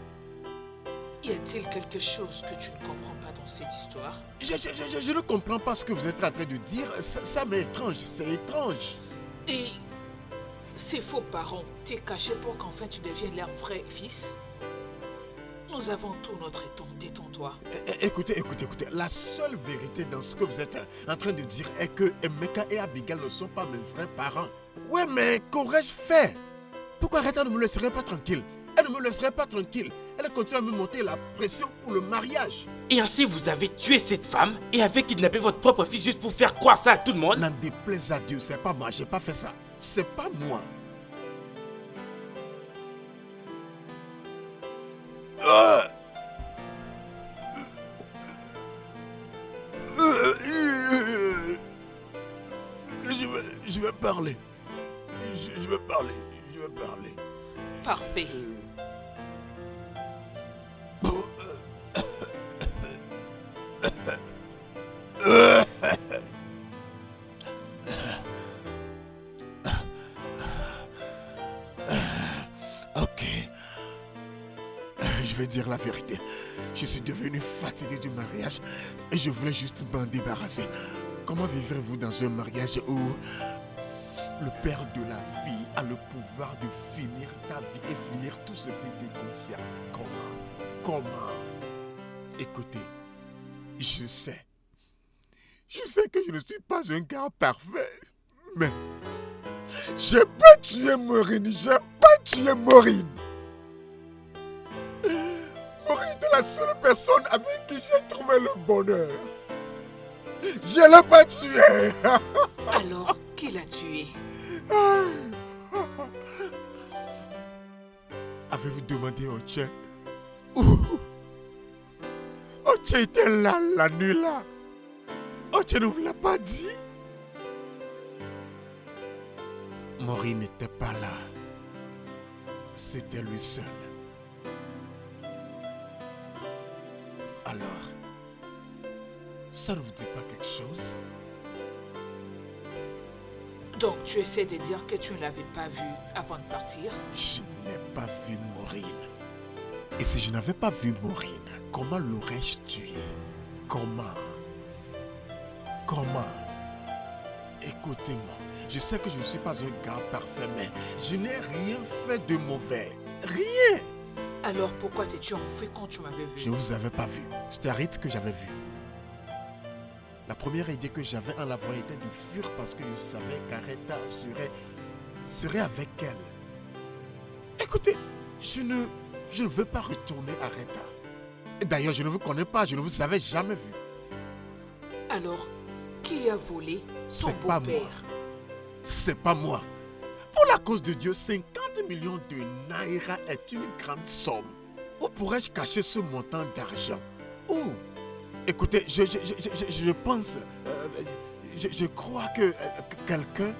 Y a-t-il quelque chose que tu ne comprends pas dans cette histoire? Je ne comprends pas ce que vous êtes en train de dire. Ça m'est étrange, c'est étrange. Et ces faux parents t'es caché pour qu'enfin tu deviennes leur vrai fils? Nous avons tout notre temps, détends-toi. Écoutez. La seule vérité dans ce que vous êtes en train de dire est que Emeka et Abigail ne sont pas mes vrais parents. Ouais, mais qu'aurais-je fait? Pourquoi Rita ne me laisserait pas tranquille? Elle ne me laisserait pas tranquille. Elle continue à me monter la pression pour le mariage. Et ainsi, vous avez tué cette femme et avez kidnappé votre propre fils juste pour faire croire ça à tout le monde? N'en déplaise à Dieu, c'est pas moi, j'ai pas fait ça. C'est pas moi. Je vais parler. Je vais parler. Parfait. Ok. Je vais dire la vérité. Je suis devenu fatigué du mariage et je voulais juste m'en débarrasser. Comment vivrez-vous dans un mariage où le père de la fille a le pouvoir de finir ta vie et finir tout ce qui te concerne? Comment? Écoutez, je sais que je ne suis pas un gars parfait, mais j'ai pas tué Maureen, Maureen est la seule personne avec qui j'ai trouvé le bonheur. Je l'ai pas tué. Alors, qui l'a tué? Avez-vous demandé au Tchè? Tchè était là la nuit là. Tchè ne vous l'a pas dit? Maureen n'était pas là. C'était lui seul. Alors, ça ne vous dit pas quelque chose? Donc, tu essaies de dire que tu ne l'avais pas vu avant de partir? Je n'ai pas vu Maureen. Et si je n'avais pas vu Maureen, comment l'aurais-je tué? Comment? Écoutez-moi, je sais que je ne suis pas un gars parfait, mais je n'ai rien fait de mauvais. Rien! Alors, pourquoi t'es-tu enfui quand tu m'avais vu? Je ne vous avais pas vu. C'était Harit que j'avais vu. La première idée que j'avais en la voyant était de fuir parce que je savais qu'Areta serait avec elle. Écoutez, je ne veux pas retourner à Areta. D'ailleurs, je ne vous connais pas, je ne vous avais jamais vu. Alors, qui a volé ton C'est pas moi. beau-père? C'est pas moi. Pour la cause de Dieu, 50 millions de naira est une grande somme. Où pourrais-je cacher ce montant d'argent? Où? Écoutez, je pense, je crois que quelqu'un,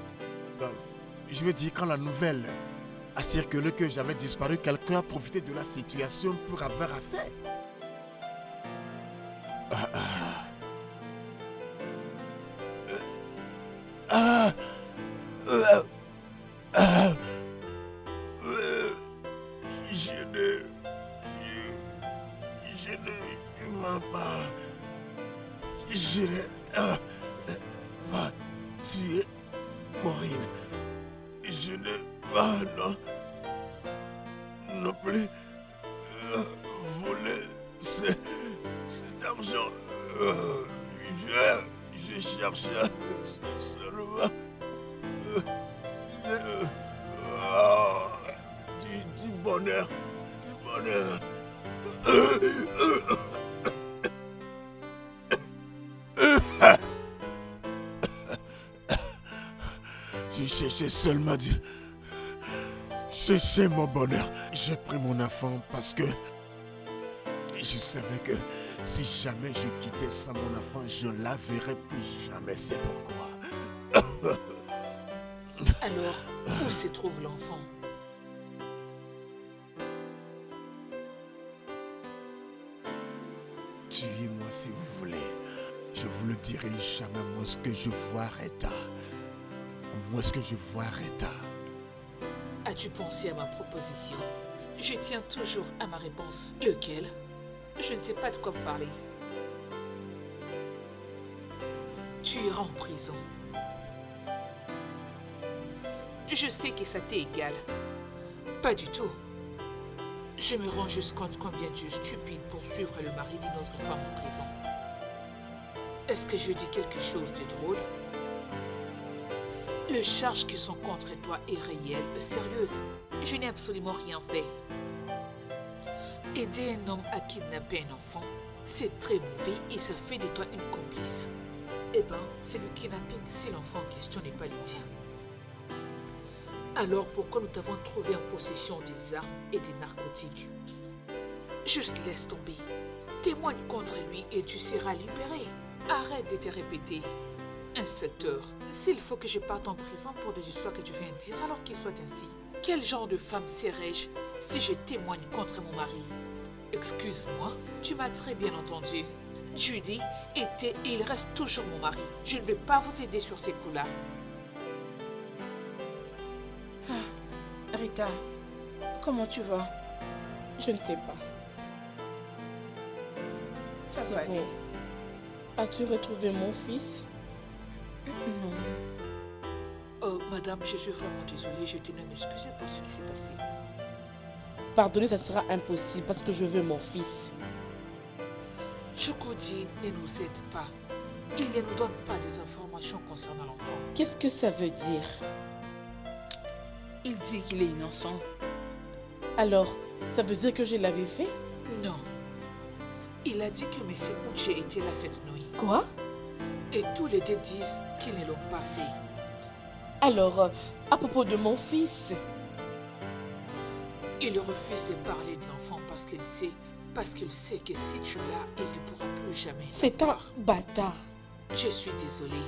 je veux dire, quand la nouvelle a circulé que j'avais disparu, quelqu'un a profité de la situation pour avoir assez. Je ne va tuer Maureen. Je ne va non plus voler cet argent. Je cherche seulement du bonheur. Je cherchais seulement chercher mon bonheur. J'ai pris mon enfant parce que je savais que si jamais je quittais sans mon enfant, je ne la verrais plus jamais. C'est pourquoi. Alors, où se trouve l'enfant? Tuez-moi si vous voulez. Je vous le dirai jamais, moi, ce que je vois, Rita. Moi, ce que je vois, Rita. As-tu pensé à ma proposition? Je tiens toujours à ma réponse. Lequel? Je ne sais pas de quoi vous parlez. Tu iras en prison. Je sais que ça t'est égal. Pas du tout. Je me rends juste compte combien tu es stupide pour suivre le mari d'une autre femme en prison. Est-ce que je dis quelque chose de drôle? Les charges qui sont contre toi est réelle, sérieuse. Je n'ai absolument rien fait. Aider un homme à kidnapper un enfant, c'est très mauvais et ça fait de toi une complice. Eh ben, c'est le kidnapping si l'enfant en question n'est pas le tien. Alors pourquoi nous t'avons trouvé en possession des armes et des narcotiques? Juste laisse tomber. Témoigne contre lui et tu seras libéré. Arrête de te répéter. Inspecteur, s'il faut que je parte en prison pour des histoires que tu viens de dire, alors qu'il soit ainsi. Quel genre de femme serais-je si je témoigne contre mon mari? Excuse-moi, tu m'as très bien entendu. Judy était et il reste toujours mon mari. Je ne vais pas vous aider sur ces coups-là. Rita, comment tu vas? Je ne sais pas. Ça C'est va bon. aller. As-tu retrouvé mon fils? Non. Madame, je suis vraiment désolée. Je tenais à m'excuser pour ce qui s'est passé. Pardonner, ça sera impossible parce que je veux mon fils. Chukwudi ne nous aide pas. Il ne nous donne pas des informations concernant l'enfant. Qu'est-ce que ça veut dire? Il dit qu'il est innocent. Alors, ça veut dire que je l'avais fait? Non. Il a dit que M. Uche était là cette nuit. Quoi? Et tous les deux disent qu'ils ne l'ont pas fait. Alors, à propos de mon fils, Il refuse de parler de l'enfant parce qu'il sait que si tu l'as, il ne pourra plus jamais. c'est un bâtard. Je suis désolée.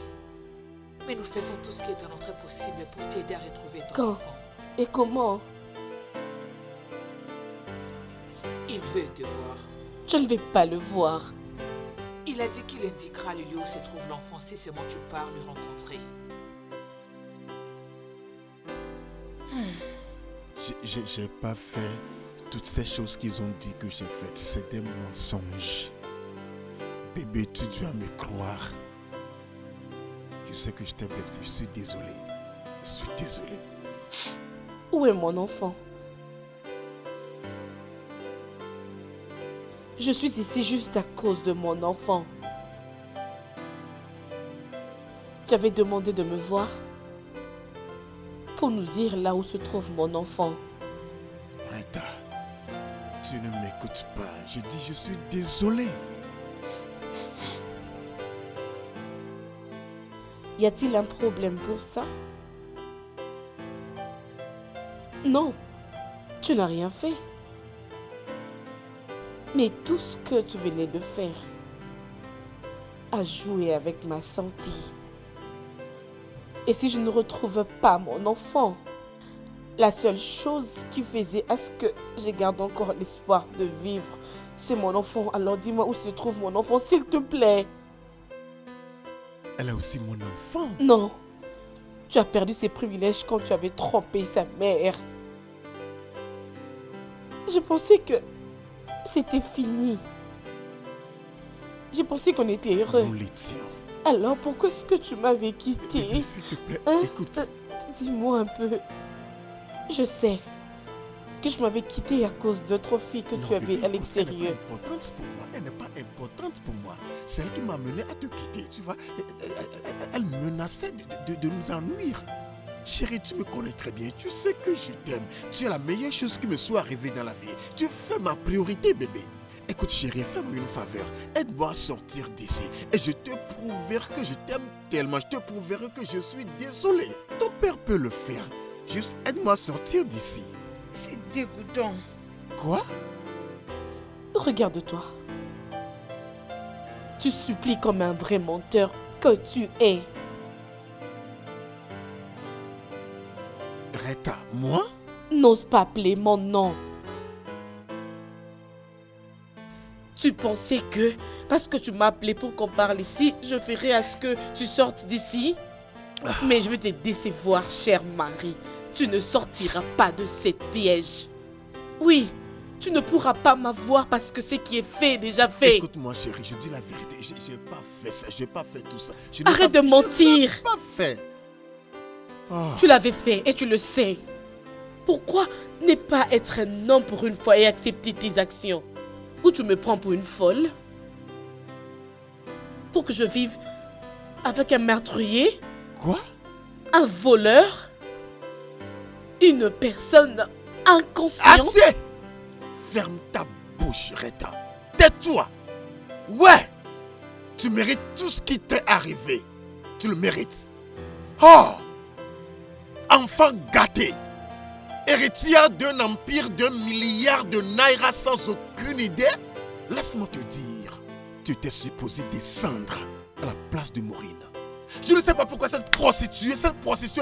Mais nous faisons tout ce qui est à notre possible pour t'aider à retrouver ton Quand? enfant. Et comment? Il veut te voir. Je ne vais pas le voir. Il a dit qu'il indiquera le lieu où se trouve l'enfant si seulement tu pars le rencontrer. J'ai pas fait toutes ces choses qu'ils ont dit que j'ai faites. C'est des mensonges. Bébé, tu dois me croire. Je sais que je t'ai blessé. Je suis désolé. Je suis désolé. Où est mon enfant? Je suis ici juste à cause de mon enfant. Tu avais demandé de me voir pour nous dire là où se trouve mon enfant. Rita, tu ne m'écoutes pas. Je dis je suis désolé. Y a-t-il un problème pour ça? Non, tu n'as rien fait. Mais tout ce que tu venais de faire a joué avec ma santé. Et si je ne retrouve pas mon enfant, la seule chose qui faisait à ce que je garde encore l'espoir de vivre, c'est mon enfant. Alors dis-moi où se trouve mon enfant, s'il te plaît. Elle a aussi mon enfant. Non, tu as perdu ses privilèges quand tu avais trompé sa mère. Je pensais que c'était fini. J'ai pensé qu'on était heureux. Nous l'étions. Alors pourquoi est-ce que tu m'avais quitté? Bébé, s'il te plaît, Hein? écoute. Dis-moi un peu. Je sais que je m'avais quitté à cause d'autres filles que Non, tu avais bébé, à écoute, l'extérieur. Elle n'est pas importante pour moi. Elle n'est pas importante pour moi. C'est elle qui m'a mené à te quitter, tu vois. Elle menaçait de nous ennuyer. Chérie, tu me connais très bien. Tu sais que je t'aime. Tu es la meilleure chose qui me soit arrivée dans la vie. Tu fais ma priorité, bébé. Écoute, chérie, fais-moi une faveur. Aide-moi à sortir d'ici. Et je te prouverai que je t'aime tellement. Je te prouverai que je suis désolé. Ton père peut le faire. Juste aide-moi à sortir d'ici. C'est dégoûtant. Quoi? Regarde-toi. Tu supplies comme un vrai menteur que tu es. Rita, moi? N'ose pas appeler mon nom. Tu pensais que, parce que tu m'as appelé pour qu'on parle ici, je ferais à ce que tu sortes d'ici? Mais je vais te décevoir, cher mari. Tu ne sortiras pas de cette piège. Oui, Tu ne pourras pas m'avoir parce que ce qui est fait est déjà fait. Écoute-moi, chérie, je dis la vérité. J'ai pas fait ça, j'ai pas fait tout ça. Arrête de mentir. Je n'ai pas fait. Oh. Tu l'avais fait et tu le sais. Pourquoi ne pas être un homme pour une fois et accepter tes actions? Ou tu me prends pour une folle? Pour que je vive avec un meurtrier? Quoi? Un voleur? Une personne inconsciente? Assez! Ferme ta bouche, Rita. Tais-toi. Ouais! Tu mérites tout ce qui t'est arrivé. Tu le mérites. Oh! Enfant gâté. Héritière d'un empire de milliards de naira sans aucune idée. Laisse-moi te dire, tu étais supposé descendre à la place de Maureen. Je ne sais pas pourquoi cette prostituée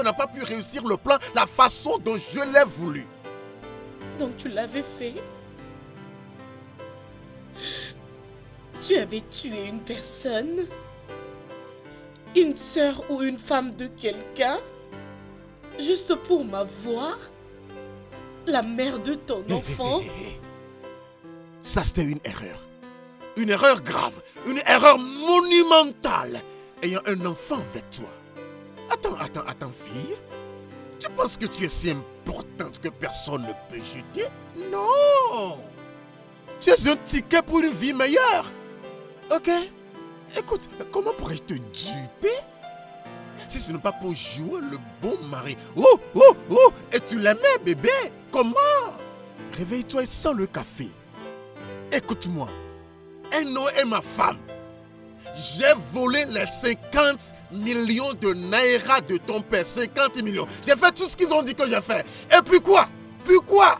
n'a pas pu réussir le plan, la façon dont je l'ai voulu. Donc tu l'avais fait? Tu avais tué une personne? Une sœur ou une femme de quelqu'un? Juste pour m'avoir? La mère de ton enfant? Ça, c'était une erreur. Une erreur grave. Une erreur monumentale. Ayant un enfant avec toi. Attends, fille. Tu penses que tu es si importante que personne ne peut juger? Non! Tu es un ticket pour une vie meilleure. Ok? Écoute, comment pourrais-je te duper? Si ce n'est pas pour jouer le bon mari. Oh! Et tu l'aimais, bébé? Comment? Réveille-toi et sens le café. Écoute-moi. Eno est ma femme. J'ai volé les 50 millions de naira de ton père. 50 millions. J'ai fait tout ce qu'ils ont dit que j'ai fait. Et puis quoi? Puis quoi?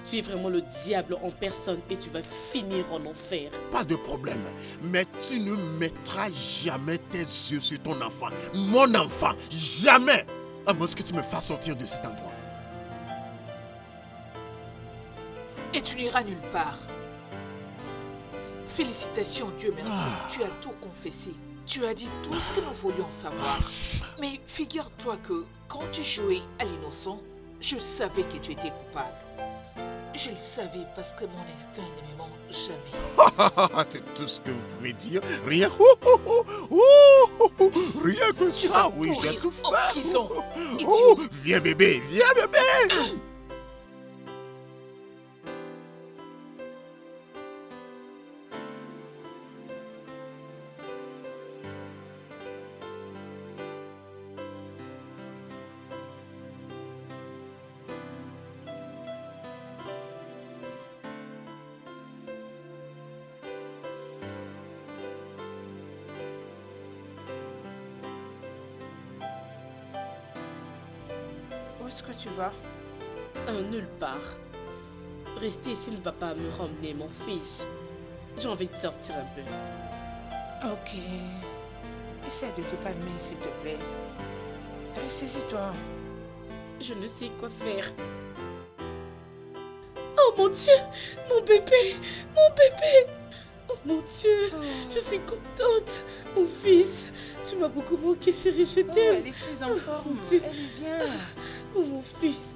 Tu es vraiment le diable en personne et tu vas finir en enfer. Pas de problème. Mais tu ne mettras jamais tes yeux sur ton enfant. Mon enfant. Jamais. À moins que tu me fasses sortir de cet endroit. Et tu n'iras nulle part. Félicitations, Dieu merci. Tu as tout confessé. Tu as dit tout ce que nous voulions savoir. Mais figure-toi que quand tu jouais à l'innocent, je savais que tu étais coupable. Je le savais parce que mon instinct ne me ment jamais. C'est tout ce que vous pouvez dire. Rien. Rien que Tu ça, vas oui, j'ai pourrir tout en fait. prison. Viens bébé. Où est-ce que tu vas? Nulle part. Rester ici ne va pas me ramener mon fils. J'ai envie de sortir un peu. Ok. Essaie de te calmer, s'il te plaît. Ressaisis-toi. Je ne sais quoi faire. Oh mon Dieu! Mon bébé! Oh mon Dieu! Je suis contente! Mon fils! Tu m'as beaucoup manqué, chérie, je Oh, t'aime! elle est très en forme. Mon Dieu. Elle est bien. Oh mon fils!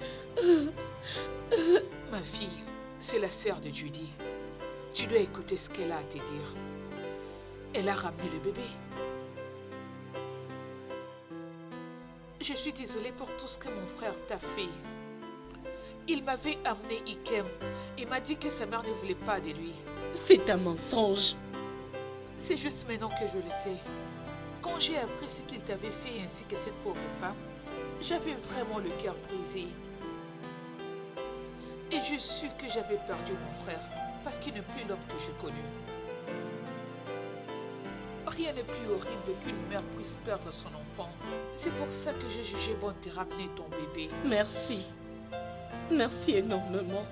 Ma fille, c'est la sœur de Judy. Tu dois écouter ce qu'elle a à te dire. Elle a ramené le bébé. Je suis désolée pour tout ce que mon frère t'a fait. Il m'avait amené Ikem et m'a dit que sa mère ne voulait pas de lui. C'est un mensonge! C'est juste maintenant que je le sais. Quand j'ai appris ce qu'il t'avait fait ainsi que cette pauvre femme, j'avais vraiment le cœur brisé. Et je suis que j'avais perdu mon frère parce qu'il n'est plus l'homme que je connus. Rien n'est plus horrible qu'une mère puisse perdre son enfant. C'est pour ça que j'ai jugé bon de ramener ton bébé. Merci. Merci énormément.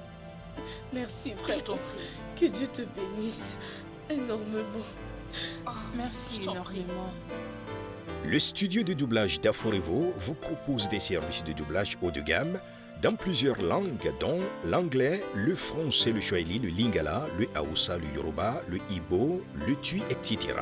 Merci Je vraiment. t'en prie. Que Dieu te bénisse énormément. Merci Je t'en prie. énormément. Le studio de doublage d'Aforevo vous propose des services de doublage haut de gamme, dans plusieurs langues, dont l'anglais, le français, le swahili, le lingala, le haoussa, le yoruba, le ibo, le tui, etc.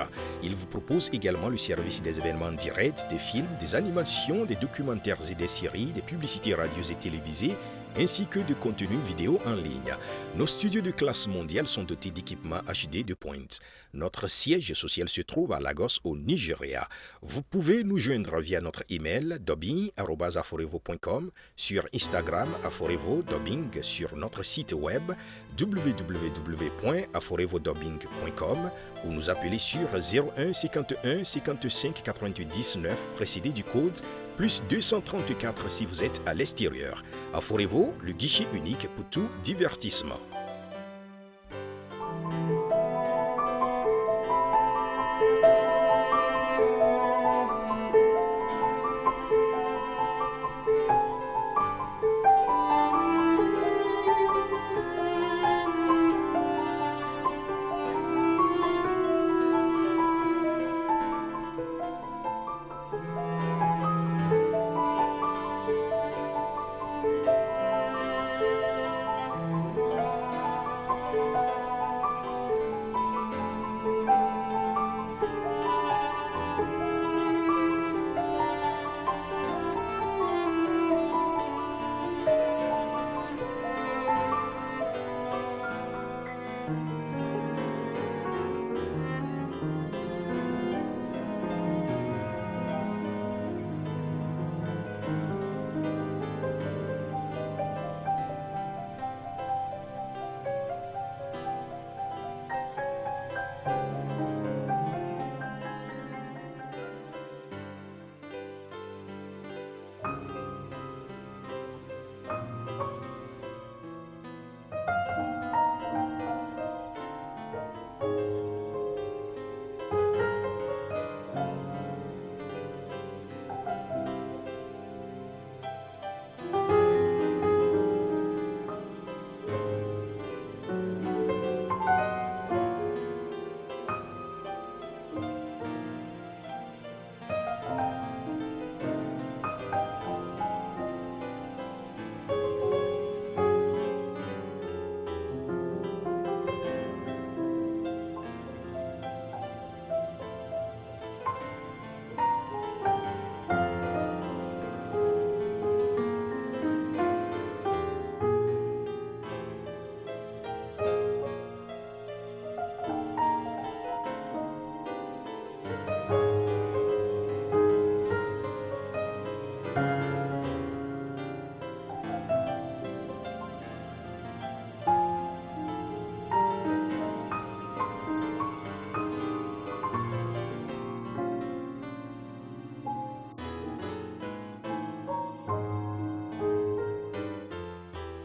Il vous propose également le service des événements directs, des films, des animations, des documentaires et des séries, des publicités radio et télévisées, ainsi que de contenus vidéo en ligne. Nos studios de classe mondiale sont dotés d'équipements HD de pointe. Notre siège social se trouve à Lagos, au Nigeria. Vous pouvez nous joindre via notre email dubbing@aforevo.com, sur Instagram aforevo-dubbing, sur notre site web www.aforevodubbing.com ou nous appeler sur 01 51 55 99 précédé du code plus 234 si vous êtes à l'extérieur. Aforevo, le guichet unique pour tout divertissement.